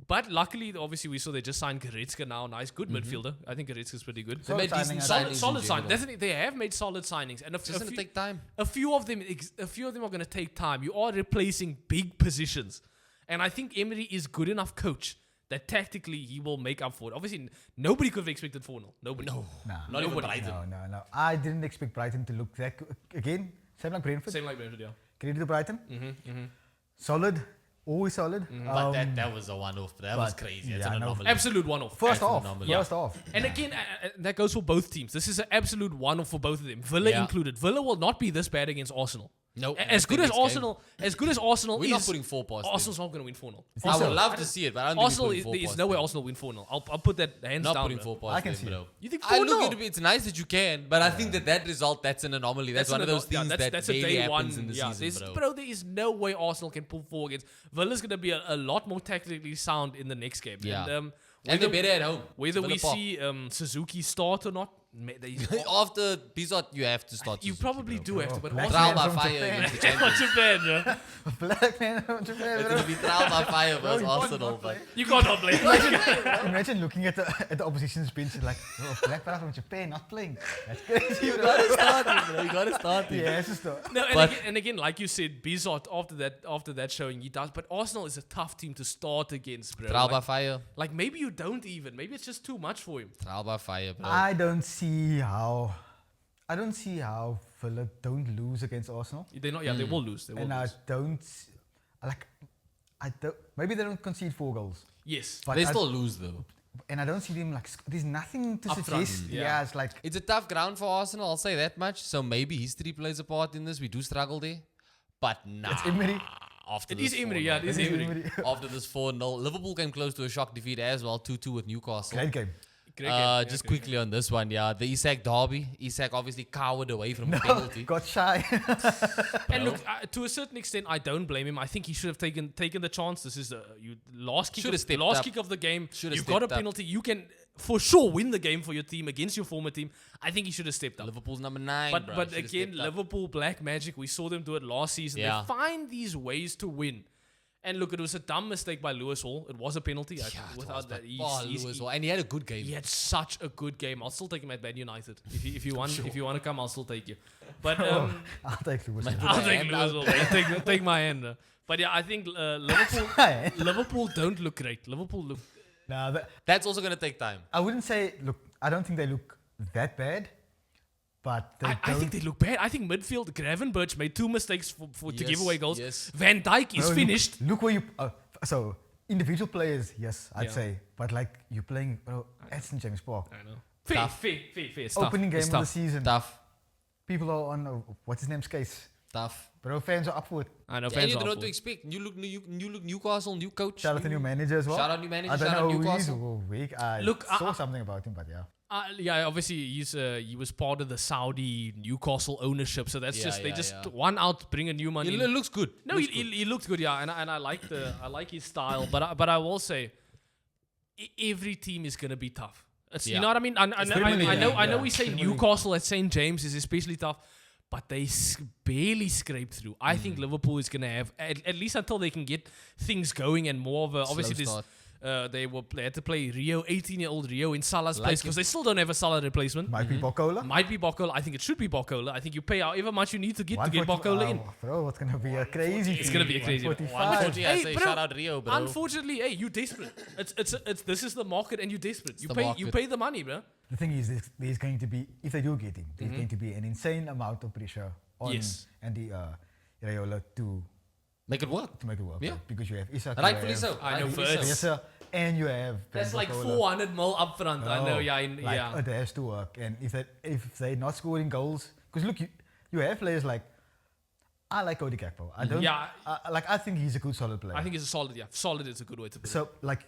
But luckily, obviously, we saw they just signed Goretzka now. Nice, good midfielder. I think Goretzka's pretty good. They made decent signing, signings. Solid in sign. general. Definitely, they have made solid signings, and It's just gonna take time. a few of them are going to take time. You are replacing big positions, and I think Emery is good enough coach that tactically he will make up for it. Obviously, nobody could have expected 4-0. Nobody. No. Nah. Not even Nobody. Brighton. No. I didn't expect Brighton to look that again. Same like Brentford. Same like Brentford, yeah. Credit to Brighton. Solid. Always solid. But that was a one-off. That was but- crazy. yeah, That's an I know. anomaly. Absolute one-off. First That's off. phenomenal. First off. And again, that goes for both teams. This is an absolute one-off for both of them. Villa Yeah. included. Villa will not be this bad against Arsenal. No. As good as Arsenal, We're is, not putting 4 past them. Arsenal's not going to win 4-0. I would so? love to see it, but I don't Arsenal, think we're putting 4 there's past no way them. Arsenal win 4-0. I'll put that hands Not down. putting bro. 4 past I can them, see bro. it. You think I 4-0? look, it's nice that you can, but I think that result, that's an anomaly. That's one of those things that that's a daily day happens one. in the Yeah, season, bro, there is no way Arsenal can pull forward against Villa's going to be a lot more tactically sound in the next game. Yeah. And, And they're better at home. whether Villa we Park. see Suzuki start or not, After Bizot, you have to start. you Suzuki, probably bro. do have to. But Black Trial man by from fire Japan. against the champions. Not Japan, bro. Black man from Japan. It's going to be trial by fire versus you can't Arsenal. not But play. You can't not blame. Imagine looking at the opposition's bench and like, oh, black fella from Japan not playing. That's crazy. you got to start it, bro. You got to start it. Yeah, it's just No, But- and again, like you said, Bizot after that showing he does. But Arsenal is a tough team to start against, bro. Trial by Like, fire. like maybe you don't even. Maybe it's just too much for him. Trial by fire, bro. I don't see how Villa don't lose against Arsenal. They not. Yeah, they will lose. They will And lose. I don't, maybe they don't concede 4 goals. Yes. But They I- still lose, though. and I don't see them like, there's nothing to Up front, suggest. yeah. Yeah, it's like, It's a tough ground for Arsenal, I'll say that much. So maybe history plays a part in this. We do struggle there. But nah. it's Emery. After It this is Emery, 4-0. yeah, it is It is Emery. Emery. After this 4-0, Liverpool came close to a shock defeat as well, 2-2 with Newcastle. Great game. Great game. Yeah, Just great quickly on this one, yeah. The Isak derby. Isak obviously cowered away from a penalty. Got shy. And look, to a certain extent, I don't blame him. I think he should have taken the chance. This is the last kick. Should've stepped last up. kick of the game. Should've You've got a stepped up. penalty. You can for sure win the game for your team against your former team. I think he should have stepped up. Liverpool's number 9, But bro. but Should've again, stepped up. Liverpool black magic. We saw them do it last season. Yeah. They find these ways to win. And look, it was a dumb mistake by Lewis Hall. It was a penalty. Yeah, it was, without that, but Lewis, and he had a good game. he had such a good game. I'll still take him at Man United. If you want if you want to come, I'll still take you. But I'll take Lewis. I'll take hand Lewis out. Hall. Take my hand. But yeah, I think Liverpool don't look great. Liverpool look. Nah, That's also going to take time. I wouldn't say, look, I don't think they look that bad. But they I think they look bad. I think midfield Gravenberch made 2 mistakes to Yes, give away goals. yes. Van Dijk is Bro, finished. Look where you. So individual players, yes, I'd Yeah. say. But like you're playing, at St James Park, I know. Fair. Tough. It's tough. opening game It's of the tough. season. Tough. people are on what's his name's case. Tough. Bro, fans are up for it. I know And fans you are don't know up what for to it. expect. New look Newcastle, new coach. Shout out to new manager as well. Shout out new manager. I don't Shout out know who he is. Newcastle. I Look, saw something about him, but yeah. Yeah, obviously he was part of the Saudi Newcastle ownership, so that's they one out, bring a new money. It in. looks good. No, he looked good, yeah, and I like his style, but I will say, every team is gonna be tough. You know what I mean? I know we say Newcastle at St James is especially tough, but they barely scrape through. I think Liverpool is gonna have at least until they can get things going and more of a obviously this. They had to play 18-year-old Rio in Salah's place because they still don't have a Salah replacement. Might be Bokola. Might be Bokola. I think it should be Bokola. I think you pay however much you need to get Bokola in. Bro, it's gonna be a crazy. It's gonna be a crazy. 145. Hey, shout out Rio, bro. Unfortunately, hey, you desperate. It's this is the market and you're desperate. You pay the money, bro. The thing is, there's going to be, if they do get him, there's going to be an insane amount of pressure on Andy Raiola to make it work. Yeah. Because you have Isak. Rightfully so. I know Yes, sir. And you have. That's like Bokola. 400 mil up front. I know, It has to work. And if they're not scoring goals, because look, you have players like, I like Cody Gakpo. I don't. Yeah. I think he's a good solid player. I think he's a solid. Yeah, solid is a good way to put it. So like,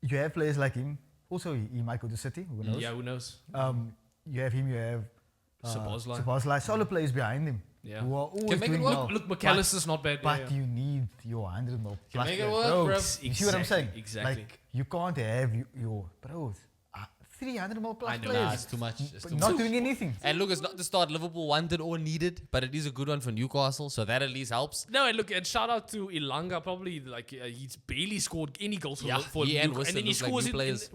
you have players like him. Also, he might go to City. Who knows? Yeah, who knows? You have him. You have Szoboszlai. Solid players behind him. Yeah. Who are always Can make it doing work. well. Look, McAllister's not bad. But you need your 100 mil plus. make it players. work, bro. You see what I'm saying? Exactly. Like, you can't have your bros. 300 mil plus I know. players. Nah, it's too much. It's But too not much. doing anything. And look, it's not the start Liverpool wanted or needed, but it is a good one for Newcastle, so that at least helps. No, and look, and shout out to Ilanga. Probably like he's barely scored any goals for he and Newcastle. Whistle And then he look like scores new players.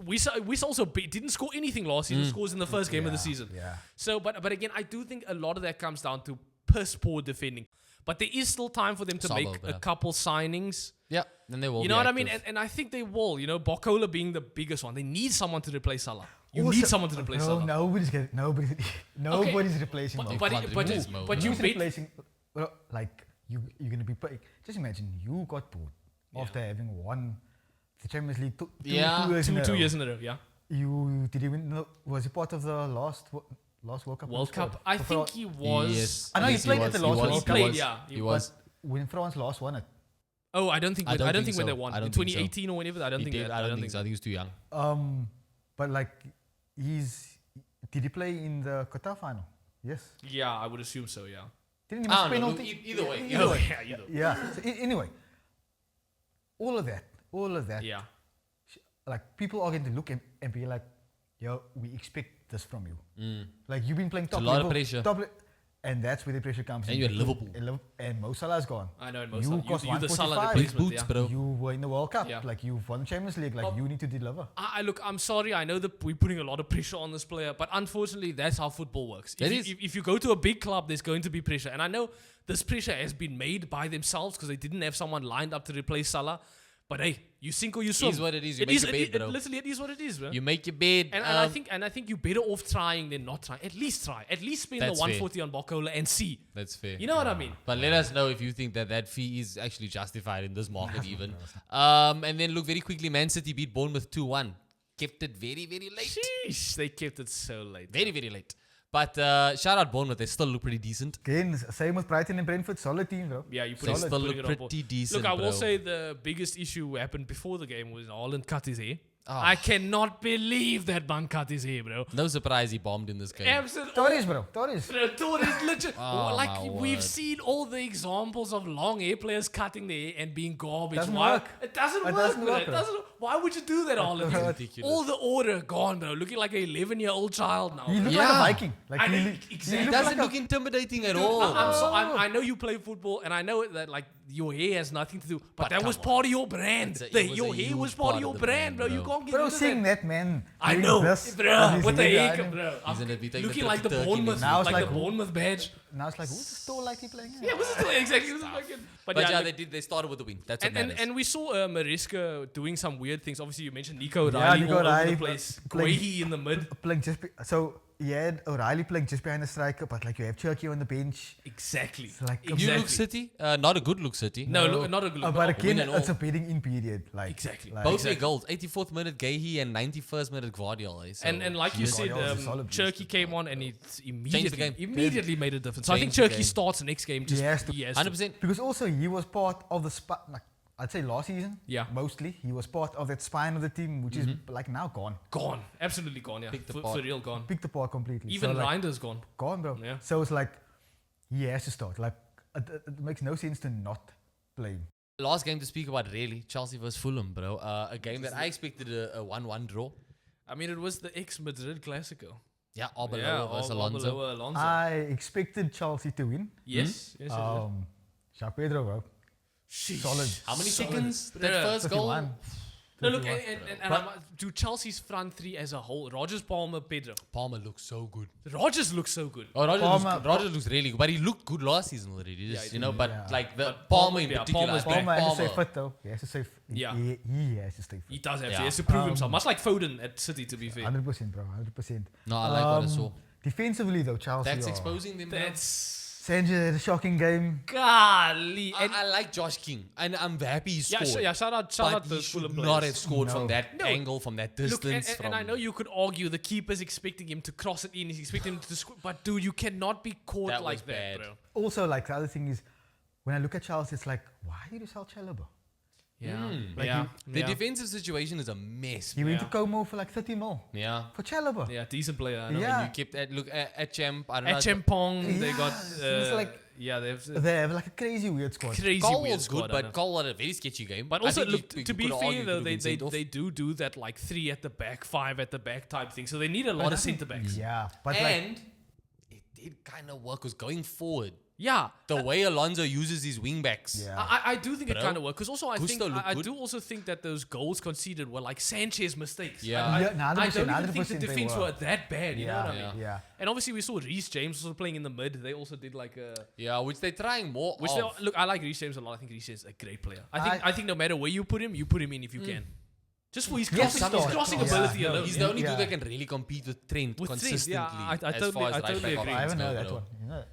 Wiss also didn't score anything last season. Scores in the first game of the season. Yeah. So, but again, I do think a lot of that comes down to piss poor defending. But there is still time for them to make a couple signings. Yeah, then they will. You know what I mean? And I think they will. You know, Bokola being the biggest one. They need someone to replace Salah. You Also, need someone to replace Salah. Nobody's replacing Mo. But you Who's bet. replacing? Well, like you're gonna be. Just imagine you got bored after having won the Champions League two years in a row. 2 years in a row. Yeah. Did he win? No, was he part of the last World Cup? World Cup. I think he was. Yes. I know he played at the last World Cup. He played. Yeah. He was. When France last won it. Oh, I don't think when so. they won. I don't In think so. 2018 or whenever. I don't think so. I think so. I think he was too young. But like did he play in the Qatar final? Yes. Yeah, I would assume so. Yeah. Didn't he miss I don't know. penalty? Either way. Yeah. So anyway, all of that. Yeah. Like people are going to look and be like, yo, we expect this from you. Like you've been playing top It's a lot level, of pressure. and that's where the pressure comes in. And you're at Liverpool. And Mo Salah's gone. I know. And You cost you the Salah 145. Big replacement. boots, Yeah. bro. You were in the World Cup. Yeah. Like you've won Champions League. Like you need to deliver. Look, I'm sorry. I know that we're putting a lot of pressure on this player, but unfortunately, that's how football works. If you go to a big club, there's going to be pressure. And I know this pressure has been made by themselves because they didn't have someone lined up to replace Salah. But hey, you sink or you swim. It is what it is. You make your bed, bro. Literally, it is what it is, bro. You make your bed. And I think you're better off trying than not trying. At least try. At least spend the That's 140 on Bokola and see. That's fair. You know what I mean? But let us know if you think that fee is actually justified in this market even. And then look, very quickly, Man City beat Bournemouth 2-1. Kept it very, very late. Sheesh, they kept it so late. Very, very late. But shout out Bournemouth. They still look pretty decent. Again, same with Brighton and Brentford. Solid team, bro. Yeah, you They still look it on board. pretty decent, Look, I will bro. say the biggest issue happened before the game was Haaland cut his hair. Oh. I cannot believe that man cut his hair, bro. No surprise he bombed in this game. Absolutely. Torres, bro. Torres. Torres, legit. Oh, like my we've word. seen all the examples of long hair players cutting their hair and being garbage. Doesn't Why? work. It doesn't It work, doesn't bro. work, It bro. doesn't. Why would you do that, Haaland? It's ridiculous. All the order gone, bro. Looking like an 11-year-old child now. He bro. looked like a Yeah. Viking. Like he exactly. It looked doesn't like look intimidating at Dude, all. I know you play football, and I know that like your hair has nothing to do, but that come was on. part of your brand. It was Your a hair was huge part of part your of the brand, bro. brand, You bro. can't get Bro, rid of seeing that. that man. I doing know, this bro. his With the hair haircut, and bro. Isn't it? We take Looking the like the turkey Bournemouth, next Now it's like like the who? Bournemouth badge. Now it's like, who's the store like he playing? Yeah, was it exactly? But yeah, look, they started with the win. That's what and matters. we saw Mariska doing some weird weird things. Obviously, you mentioned Nico Yeah, Riley Nico all over Riley the place. playing- Guehi in the mid. Playing so he had O'Reilly playing just behind the striker, but like you have Turkey on the bench. Exactly. It's like You Exactly. look City, not a good look City. No, look, not a good look. but but again, win and it's all. a bidding in period. Like Exactly. Like, Both their goals, 84th minute Guehi and 91st minute Guardiola. So and like you said, Guardiola's a solid Turkey beast, came on and it game. immediately made a difference. So I think Changed the Turkey game. starts next game. Just He has to. 100%. because also he was part of the like I'd say last season. Yeah. Mostly he was part of that spine of the team, which is like now gone. Gone. Absolutely gone, yeah. Picked For apart. real gone. Picked apart completely. Even so, like, Reinder's gone. gone, bro. Yeah. So it's like he has to start. Like it makes no sense to not play him. Last game to speak about, really, Chelsea versus Fulham, bro. A game that I expected a 1-1 draw. I mean, it was the ex-Madrid Clasico. Yeah, Arbeloa versus Alonso. Arbeloa, Alonso. I expected Chelsea to win. Yes. Yes. Jacques Pedro, bro. Sheesh. Solid. How many Solid. seconds? That Yeah. first goal? 51. No, look, 51. and to Chelsea's front three as a whole, Rogers, Palmer, Pedro. Palmer looks so good. Rogers looks so good. Oh, Palmer- Rogers looks really good, but he looked good last season already. Just, he you know, did. but Yeah. like the But Palmer Palmer- in yeah, particular. Palmer's I think Palmer has to stay Palmer. fit though. He has to stay. Yeah. He has to stay He fit. does have to. Yeah. He has to prove himself. Much like Foden at City, to be fair. 100%, bro. 100%. No, I like what I saw. Defensively though, Chelsea. That's are- exposing them. bro. That's Sanchez had a shocking game. golly. And I like Josh King, and I'm happy he scored. shout out but he those should Fulham not players. have scored No. from that No. angle, from that Look, distance. and I know you could argue the keeper's expecting him to cross it in, he's expecting him to score, but dude, you cannot be caught That like was that, bad. bro. Also, like the other thing is, when I look at Chelsea, it's like, why you do sell Chalobah? Yeah, Like yeah, The yeah. defensive situation is a mess. He went to Yeah. Como for like 30 mil Yeah. for Chalobah. Yeah, decent player. I know. Yeah. And you kept at Champ. I don't know. At Champong, they Yeah, got it's like- yeah, they have They have like a crazy weird squad. crazy Cole weird was squad, good, I know. but Cole had a very sketchy game. But I also, think look, you to be could argue fair he though, could have been sent off. they do that like 3 at the back, 5 at the back type thing. So they need a lot of centre backs. Yeah, but like, And it did kind of work, because going forward, Yeah. the way Alonso uses his wing backs. yeah. I do think it Bro, kind of worked, because also Gusto looked I good. do also think that those goals conceded were like Sanchez mistakes. Yeah. I Yeah, don't 100%, even think the 100% they defense were. were that bad. You know what I mean? yeah. And obviously we saw Reece James also playing in the mid. They also did like a Yeah, which they're trying more which of. look. I like Reece James a lot. I think Reece James is a great player. I- I think no matter where you put him in if you can. Just for his Yes, crossing, his start. crossing Yeah. ability Yeah. alone. He's yeah. the only Yeah. dude that can really compete with Trent With Trent, consistently. yeah, I as totally- far as I right totally back agree. I options haven't go, heard that bro. one. You know,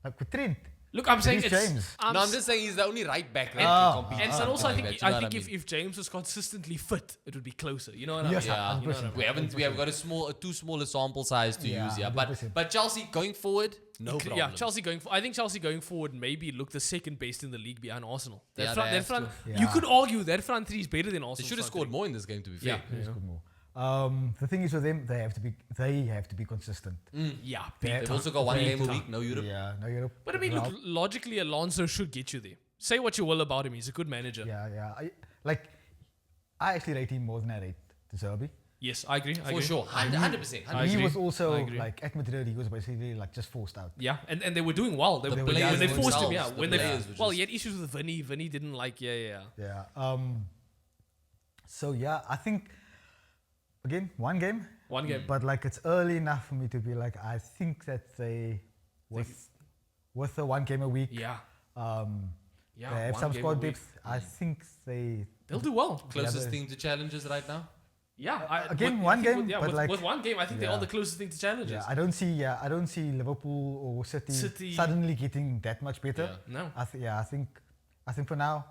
like with Trent. Look, I'm saying Reece it's James. No, I'm just saying he's the only right back that Ah. can compete. And with so also, I something think like that, you know I what think mean? if James was consistently fit, it would be closer. You know what I Yes, mean? Yeah, 100%. we have got a too small a sample size to Yeah, use. Yeah, 100%. but Chelsea going forward, no problem. Yeah, Chelsea going. I think Chelsea going forward maybe look the second best in the league behind Arsenal. That Yeah, front, they that front. have to. You Yeah. could argue that front three is better than They Arsenal. should have scored more in this game, to be Yeah. fair. Let's go more. The thing is with them, they have to be consistent. Yeah, They- big They've time. also got one Big game a time. week, no Europe. Yeah, no Europe. But I mean, look, logically, Alonso should get you there. Say what you will about him, he's a good manager. Yeah. I actually rate him more than I rate De Zerbi. Yes, I agree. I For agree. sure, 100%. I He agree. was also I agree. like at Madrid. He was basically like just forced out. Yeah, and they were doing well. They, The when players they forced him, themselves, yeah. the When they players were well, just- he had issues with Vinny. Vinny didn't like. Yeah. Yeah. So yeah, I think again one game, One game. but like it's early enough for me to be like I think that they with the one game a week. Yeah. Yeah. They have one some game a squad week. depth. I think They'll do well. Closest Yeah, thing to challenges right now. Yeah. Again, with- one I think game, with, yeah, but with, like- with one game, I think they're all Yeah. the closest thing to challenges. Yeah, I don't see Liverpool or City, City- suddenly getting that much better. Yeah. No. I think for now,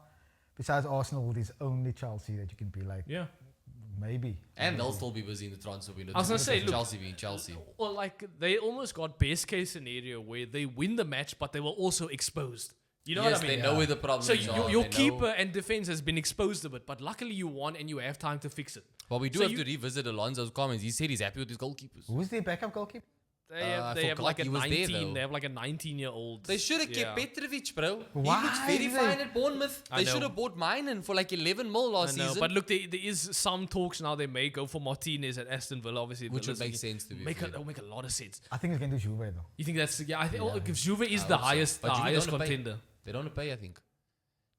besides Arsenal, there's only Chelsea that you can be like Yeah. maybe. And they'll still be busy in the transfer window. I was gonna say, look- Chelsea being Chelsea. Or like they almost got best case scenario where they win the match, but they were also exposed. You know Yes, what I mean? they know where the problems So are. your they know- keeper and defense has been exposed a bit, but luckily you won and you have time to fix it. But we do So have you- to revisit Alonso's comments. He said he's happy with his goalkeepers. Who's their backup goalkeeper? They I have forgot like a he was there, 19. though. They have like a 19-year-old. They should have yeah. kept Petrovic, bro. Why He looks very did fine they- at Bournemouth. I They know. should have bought Minen for like 11 mil I last know, season. but look, there is some talks now. They may go for Martinez at Aston Villa, obviously. Which the would make list- sense to be make fair. it'll make a lot of sense. I think it's going to Juve though. You think that's I think if Juve is I the hope so. highest But Juve highest don't pay. contender. They don't pay, I think.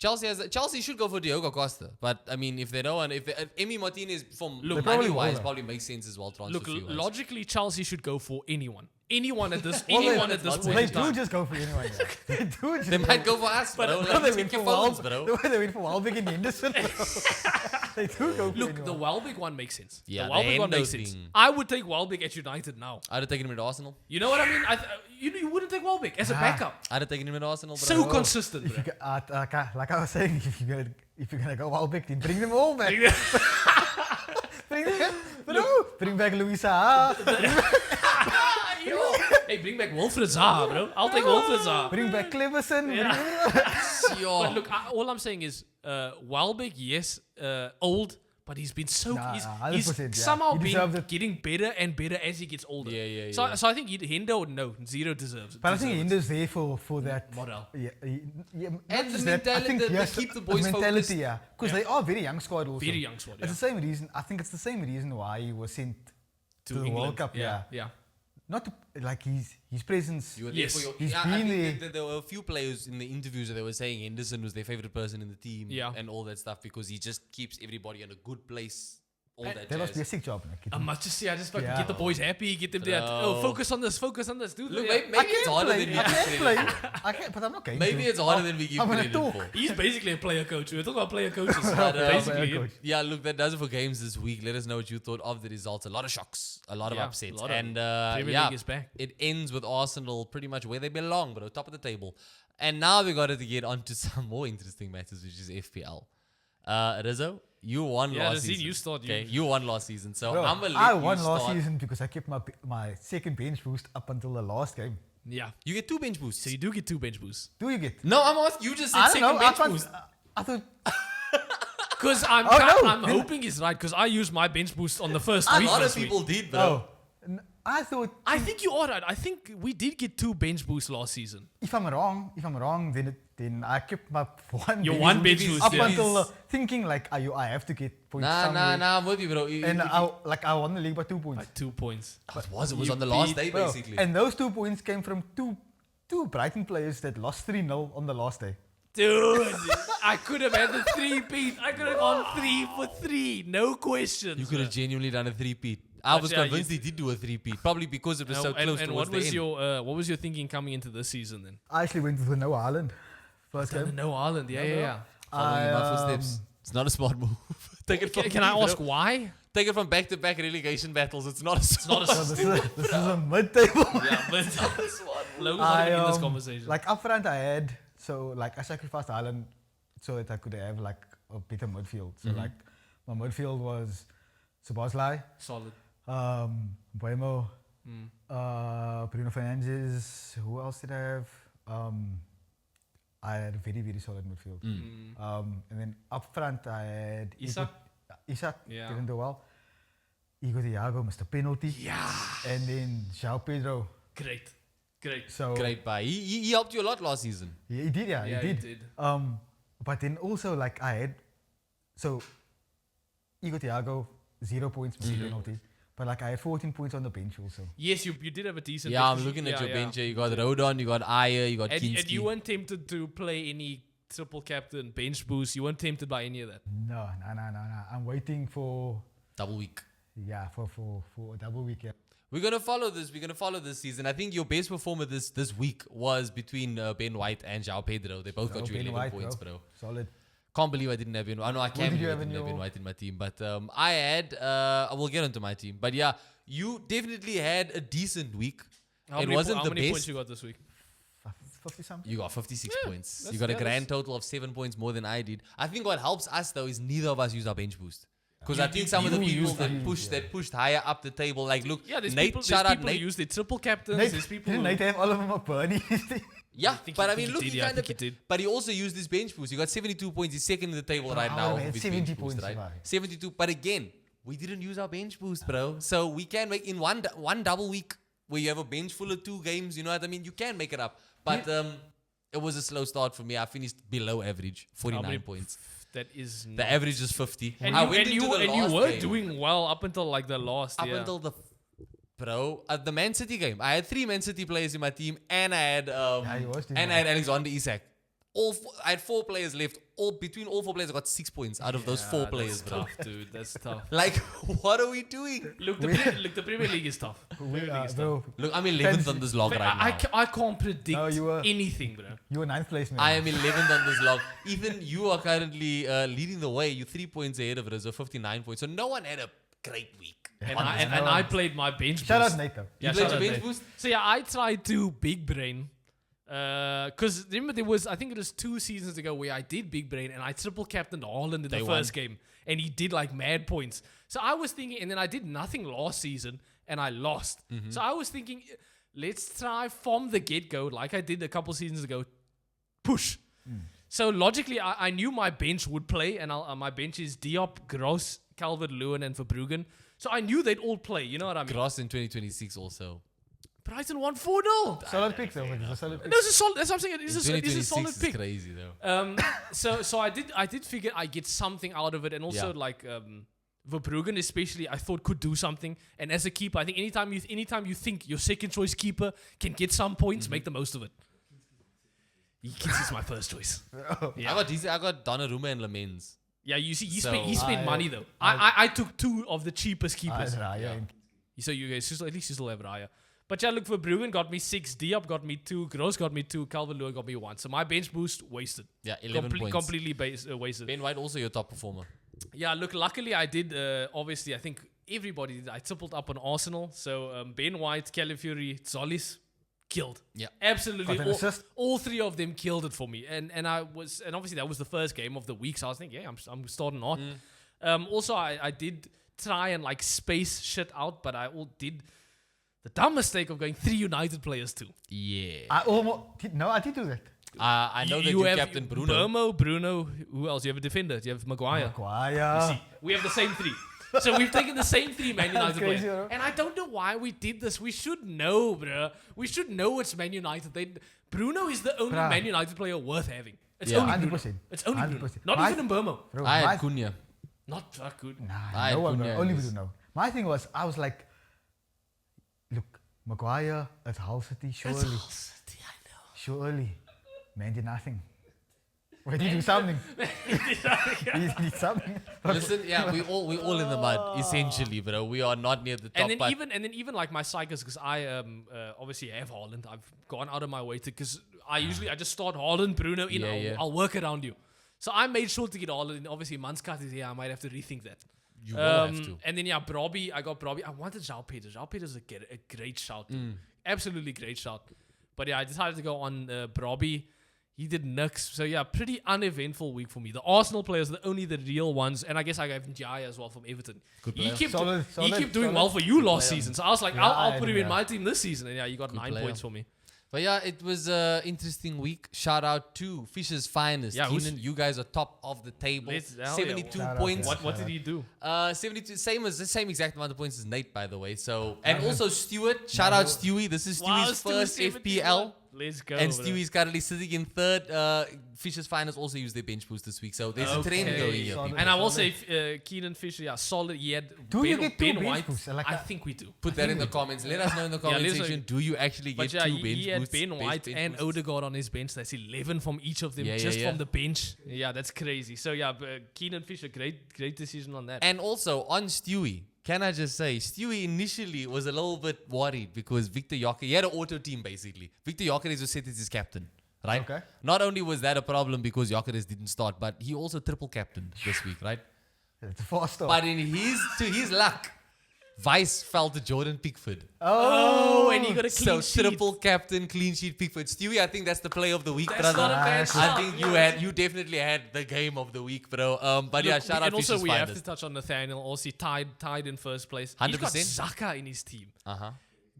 Chelsea should go for Diogo Costa, but I mean, if they don't, if Emi Martinez from Look, money probably wise will. probably makes sense as well. Transfer Look, fee-wise. logically, Chelsea should go for anyone. anyone at this Well, anyone at this point They in time. do just go for anyone. Yeah. They do just They might go for us, bro. No, Like, they check went your for phones, Welbeck. bro. The way they went for Welbeck and Henderson. They do go for Look, anyone. the Welbeck one makes sense. Yeah, the the Welbeck one Hendo makes sense. thing. I would take Welbeck at United now. I'd have taken him at Arsenal. You know what I mean? You wouldn't take Welbeck as a backup. I'd have taken him at Arsenal, bro. So consistent, If bro. you, like I was saying, if you're gonna go Welbeck, then bring them all back. Bring them, bring back Luisa. Hey, bring back Wilfred Zaha, bro. I'll take Wilfred Zaha. Bring back Cleverson. Sure. But look, all I'm saying is, Welbeck, yes, old, but he's been so he's 100%, yeah. somehow He been deserves it. getting better and better as he gets older. Yeah. So I think Hendo, no, Zero deserves it. But I think Deserves Hender's there for that. Model. Yeah, not And just the that, I mentality think that yes, keep the the boys mentality, focused. yeah, because they are very young squad also. Very young squad, It's the same reason. I think it's the same reason why he was sent to the England. World Cup. Yeah, Yeah. not to, like his presence. You were Yes. there for your, He's I been think there. that there were a few players in the interviews that they were saying Henderson was their favorite person in the team and all that stuff because he just keeps everybody in a good place. All that That must be a jazz. sick job. Like, I must just say, I just fucking Yeah. get the boys happy, get them there. Oh, Bro. focus on this, dude. Look, Yeah. maybe I it's can't harder play. than we I give can't credit play. for. I can't, but I'm not going Maybe to. it's harder than we give I'm gonna credit talk. for. He's basically a player coach. We're talking about player coaches. But, basically, coach. Yeah, look, that does it for games this week. Let us know what you thought of the results. A lot of shocks, a lot of Yeah, upsets, a lot of and Premier yeah, League is back. it ends with Arsenal pretty much where they belong, bro, top of the table. And now we got to get on to some more interesting matters, which is FPL. Rizzo, you won Yeah, last Razine, season. you start, Okay, you- you won last season, so Bro, I'm gonna let I you won last start. season because I kept my second bench boost up until the last game. Yeah. You get 2 bench boosts. So you do get 2 bench boosts. Do you get? No, I'm asking. You just said I don't second know. bench can't- boost. I thought. Because Oh, no. I'm hoping he's right because I used my bench boost on the first A week. lot of this week. people did, bro. Oh, I thought. I think you are right. I think we did get 2 bench boosts last season. If I'm wrong, then I kept my one. Your one bench boost, boost. up yeah. until thinking like I have to get points somewhere. Nah, I'm with you, bro. And I won the league by 2 points. Like 2 points. It was You on the last beat- day, Bro, basically. and those 2 points came from two Brighton players that lost 3-0 on the last day. Dude, I could have had the 3-peat. I could have gone 3 for 3. No questions. You could have genuinely done a 3-peat. I was yeah, convinced he did do a 3-peat, probably because it was so close and towards what was the end. your what was your thinking coming into this season then? I actually went with Noah Haaland first Down to game. No Ireland. Yeah. Following in my I, footsteps. It's not a smart move. Take it from Can I me, ask bro. why? Take it from back-to-back relegation battles. It's not a smart. not a So this is a mid-table. Yeah, but Logan's not even in this conversation. Like up front, I sacrificed Haaland so that I could have like a better midfield. So like my midfield was Szoboszlai, Solid. Buemo, Bruno Fernandes. Who else did I have? I had a very, very solid midfield. And then up front, I had Isak? Isak Yeah. didn't do well. Igor Thiago missed a penalty. Yeah. And then João Pedro. Great. So Great buy. He helped you a lot last season. Yeah, he did, Yeah, he he did. did. But then also like I had, so Igor Thiago 0 points, missed a penalty. But like I had 14 points on the bench also. Yes, you did have a decent. Yeah, I'm bench. looking at your Yeah. bench here. You got Rodon, you got Ayer, you got And Kinski. you weren't tempted to play any triple captain bench boost. You weren't tempted by any of that. No. I'm waiting for Double week. for a double week. Yeah. We're gonna follow this. We're gonna follow this season. I think your best performer this week was between Ben White and João Pedro. They both got you Ben 11 White, points, bro. Solid. Can't believe I didn't have Ben. I know I can't did you believe I have in didn't have Ben your- White in my team, but I had. I will get onto my team, but yeah, you definitely had a decent week. How It many, wasn't how the many best. points you got this week? 50 something. You got 56 points. that's- You got a yeah, grand total of 7 points more than I did. I think what helps us though is neither of us use our bench boost. Because I think some of the people that pushed higher up the table, like look, Yeah, there's Nate, people, shout there's out people who Nate. use their triple captains. Nate, There's people didn't who, Nate have all of them up Bernie? Yeah, think but he- I mean, think look, he he did, yeah, I kind of, think he did. but he also used his bench boost. He got 72 points. He's second in the table right I now. would've had with his 70 bench boost, points right? if I- 72. But again, we didn't use our bench boost, bro. So we can make in one double week where you have a bench full of 2 games. You know what I mean? You can make it up. But it was a slow start for me. I finished below average, 49 many- points. that is. The average is 50. And I you, went and into you, the and you last were game. doing well up until like the last. Up yeah. until the the Man City game. I had 3 Man City players in my team, and I had he was doing and I had Alexander Isak. I had 4 players left. Between all 4 players, I got 6 points out of those 4 players, that's bro. tough, dude. That's tough. Like, what are we doing? Look, the Premier League is tough. Bro, Look, I'm 11th on this log right now. I can't predict No, anything, bro. you were 9th place, man. I am 11th on this log. Ethan, you are currently leading the way. You're 3 points ahead of Rizo, 59 points. So no one had a great week. And I played my bench Shout boost. out Nico. You Yeah, played shout your out bench Nate. boost? So yeah, I tried to big brain. Because remember I think it was 2 seasons ago where I did big brain and I triple captained Haaland in the first game and he did like mad points. So I was thinking, and then I did nothing last season and I lost. So I was thinking, let's try from the get-go, like I did a couple seasons ago, push. So logically, I knew my bench would play, and my bench is Diop, Gross, Calvert-Lewin, and Verbruggen. So I knew they'd all play. You know what I mean? Gross in 2026 also. Brighton won 4-0. Solid pick, though. It's a solid pick. No, it's a solid. That's what I'm saying. It is a 2026 solid is pick. crazy though. So I did figure I get something out of it, and also like Verbruggen especially I thought could do something. And as a keeper, I think anytime you think your second choice keeper can get some points, make the most of it. Kins is my first choice. I got Donnarumma and Lamens. Yeah, you see, he So- spent money though. I took 2 of the cheapest keepers. Yeah. So you guys, at least you still have Raya. But yeah, look, Verbruggen got me 6, Diop got me 2, Gross got me 2, Calvert-Lewin got me 1. So my bench boost wasted. Yeah, 11 points. Completely wasted. Ben White also your top performer. Yeah, look, luckily I did, obviously, I think everybody did. I tripled up on Arsenal. So Ben White, Calafiori, Zolis, killed. Yeah. Absolutely. Got an assist. All 3 of them killed it for me. And obviously that was the first game of the week. So I was thinking, yeah, I'm starting hot. Also, I did try and like space shit out, but I did the dumb mistake of going 3 United players too. Yeah. I did do that. I know that you captain Bruno. Bruno. Who else? You have a defender. You have Maguire. Maguire. See, we have the same 3. So we've taken the same 3 Man United crazy, players. bro. And I don't know why we did this. We should know, bro. We should know it's Man United. Bruno is the only Bruh. Man United player worth having. It's Yeah. only 100%. Bruno. It's only Bruno. 100%. Not My- even in Burma. Bro, I my- had Cunha. Not that good. I no one, Cunha bro. Only is- Bruno. My thing was, I was like, look, Maguire at Hull City, surely. Surely. Man did nothing. Wait, he do something. He did something. Listen, yeah, we all in the mud essentially, bro. We are not near the top. And then but even like my psychers, because I obviously have Haaland. I've gone out of my way to, because I just start Haaland, Bruno in. Yeah. I'll work around you. So I made sure to get Haaland. And obviously Manskat is here. I might have to rethink that. you will have to. And then Brobby, I got Brobby. I wanted João Pedro. João Pedro is a great shout. Absolutely great shout. But yeah, I decided to go on Brobby. He did nux. So yeah, pretty uneventful week for me. The Arsenal players, only the real ones. And I guess I gave Njaya as well from Everton. Good He player. kept doing well for you last season. So I was like, Yeah, I'll put him in yeah. my team this season. And yeah, you got Good 9 player. points for me. But yeah, it was an interesting week. Shout out to Fisher's Finest. Yeah, Keenan, you guys are top of the table. Hell yeah. 72 Shout out, points. yeah. What did he do? 72, same exact amount of points as Nate, by the way. So, and also Stuart. Shout out Stewie. This is Stewie's first FPL. Let's go. And bro. Stewie's currently sitting in 3rd. Fisher's Finest also used their bench boost this week. So there's a trend going here. Solid. people. And I will say, Keenan Fisher, yeah, solid. He had Do you get 2 Ben bench White. boosts? Like I that? think we do. Put that in the comments. Let us know in the comment let us know. section. Do you actually But get yeah, 2 bench he had boosts? Ben best White bench and boosts? Odegaard on his bench. That's 11 from each of them, Yeah, just yeah. from the bench. Yeah, that's crazy. So yeah, Keenan Fisher, great decision on that. And also on Stewie, can I just say, Stewie initially was a little bit worried because Victor Jokeres, he had an auto team basically. Victor Jokeres was set as his captain, right? Okay. Not only was that a problem because Jokeres didn't start, but he also triple captained this week, right? It's a 4-star. But to his luck, Vice fell to Jordan Pickford. Oh, and he got a So clean sheet. triple captain, clean sheet Pickford. Stewie, I think that's the play of the week, That's brother. not a bad I I shout. think Yeah. you definitely had the game of the week, bro. But yeah, Look, shout out and also Fisher's we have Finest. to touch on Nathaniel. Also, tied in first place. He's got 100%. Zaka in his team. Uh-huh.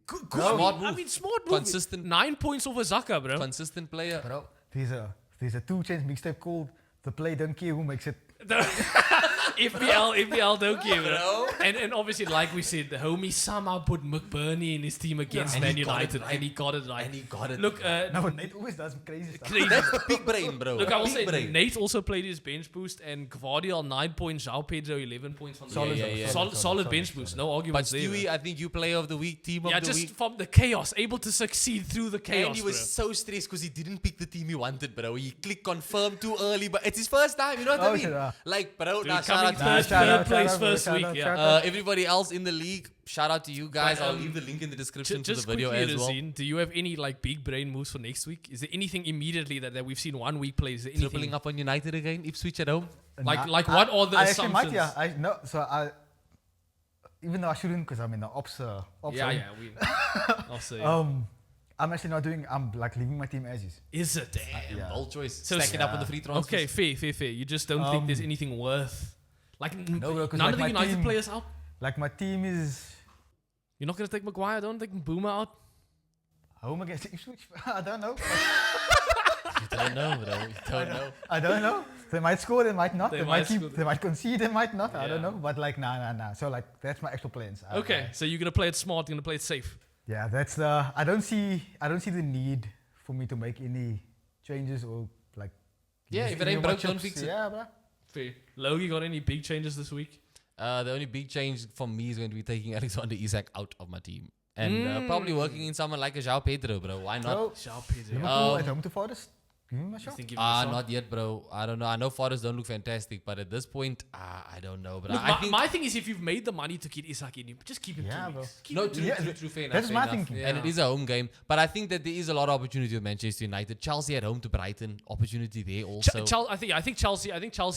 Good, Smart I move. mean, smart move. Consistent. 9 points over Zaka, bro. Consistent player. Bro, there's a 2 Chainz mixtape called The Play Don't Care Who Makes It. FPL don't care, bro. And obviously, like we said, the homie somehow put McBurney in his team against Man United, and he got it right. Look, No, but Nate always does crazy stuff. That's big brain, bro. Look, I will Big say brain. Nate also played his bench boost, and Gvardiol 9 points, João Pedro 11 points from the solid bench boost. No But arguments there. Stewie, I think you player of the week, team of the just week. from the chaos, able to succeed through the chaos. And he was so stressed because he didn't pick the team he wanted, bro. He clicked confirm too early, but it's his first time, you know what I mean? Yeah. Like, bro, Dude, shout coming out to third place first week. everybody else in the league. Shout out to you guys. I'll leave the link in the description to the video as well. Razine, do you have any like big brain moves for next week? Is there anything immediately that we've seen 1 week play? Is there anything Tripling up on United again, Ipswich at home. like what are the I assumptions? actually might, yeah. Even though I shouldn't, because I'm in the ops. I'll say. I'm actually not doing. I'm like leaving my team as is. Is it? Damn. Yeah. Bold choice. So Stack it up on the free transfers. Okay, fair. You just don't think there's anything worth like No, bro, 'cause none like of the my United team- players out. Like my team is You're not gonna take Maguire. Don't take Boomer out. home against Ipswich. I don't know. You don't know, bro. You don't know. I don't know. They might score, they might not. They They, might might keep, score. they might concede, they might not. I Yeah. don't know. But like, nah. So like, that's my actual plans. Okay, so you're gonna play it smart. You're gonna play it safe. Yeah, that's the. I don't see the need for me to make any changes or like. Yeah, use if it any ain't of my broke, don't chips. fix it. Yeah, bro. Fair. Logie, got any big changes this week? The only big change for me is going to be taking Alexander Isak out of my team. And probably working in someone like a João Pedro, bro. Why not? Bro, João Pedro. Liverpool at home to Forest. Give him a shot. Not yet, bro. I don't know. I know Forest don't look fantastic, but at this point, I don't know. But Look, I think my thing is, if you've made the money to get Isak in, just keep him Yeah, 2 bro. weeks. Keep no, him 2 true, weeks. fair enough. That's fair my enough. thinking. And it is a home game, but I think that there is a lot of opportunity with Manchester United. Chelsea at home to Brighton, opportunity there also. I think Chelsea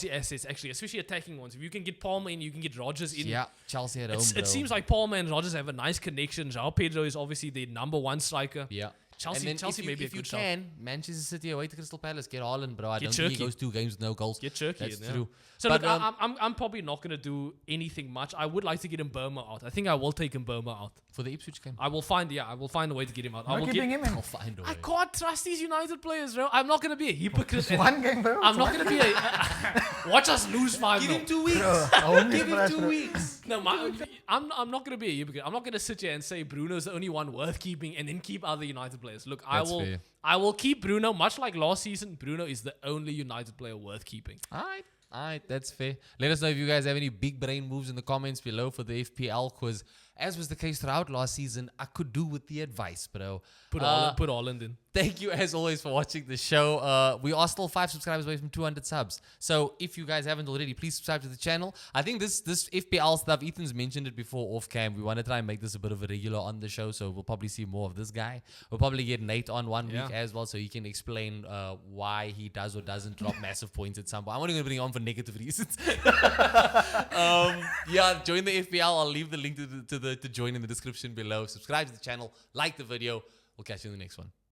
assets actually, especially attacking ones. If you can get Palmer in, you can get Rodgers in. Yeah, Chelsea at home. It seems like Palmer and Rodgers have a nice connection. João Pedro is obviously the number 1 striker. Yeah. Chelsea may be a if you good shot. can, Manchester City away to Crystal Palace, get Haaland, bro. I Get don't think he Turkey. goes 2 games with no goals. Get Turkey. That's yeah. true. So But, look, I'm probably not gonna do anything much. I would like to get Mboma out. I think I will take Mboma out. For the Ipswich game, I will find a way to get him out. I I'm will not keeping him in. I'll find a way. I can't trust these United players, bro. I'm not gonna be a hypocrite. It's one game, bro. I'm not gonna be a. Watch us lose 5-0. Give him 2 weeks. Give Give him 2 weeks. No, I'm not gonna be a hypocrite. I'm not gonna sit here and say Bruno's the only one worth keeping and then keep other United players. Look, That's fair. I will keep Bruno, much like last season. Bruno is the only United player worth keeping. Alright, that's fair. Let us know if you guys have any big brain moves in the comments below for the FPL, because as was the case throughout last season, I could do with the advice, bro. Put Haaland in. Thank you as always for watching the show. We are still 5 subscribers away from 200 subs. So if you guys haven't already, please subscribe to the channel. I think this FPL stuff, Ethan's mentioned it before off cam. We want to try and make this a bit of a regular on the show. So we'll probably see more of this guy. We'll probably get Nate on one week as well, so he can explain why he does or doesn't drop massive points at some point. I'm only going to bring him on for negative reasons. Join the FPL. I'll leave the link to join in the description below. Subscribe to the channel. Like the video. We'll catch you in the next one.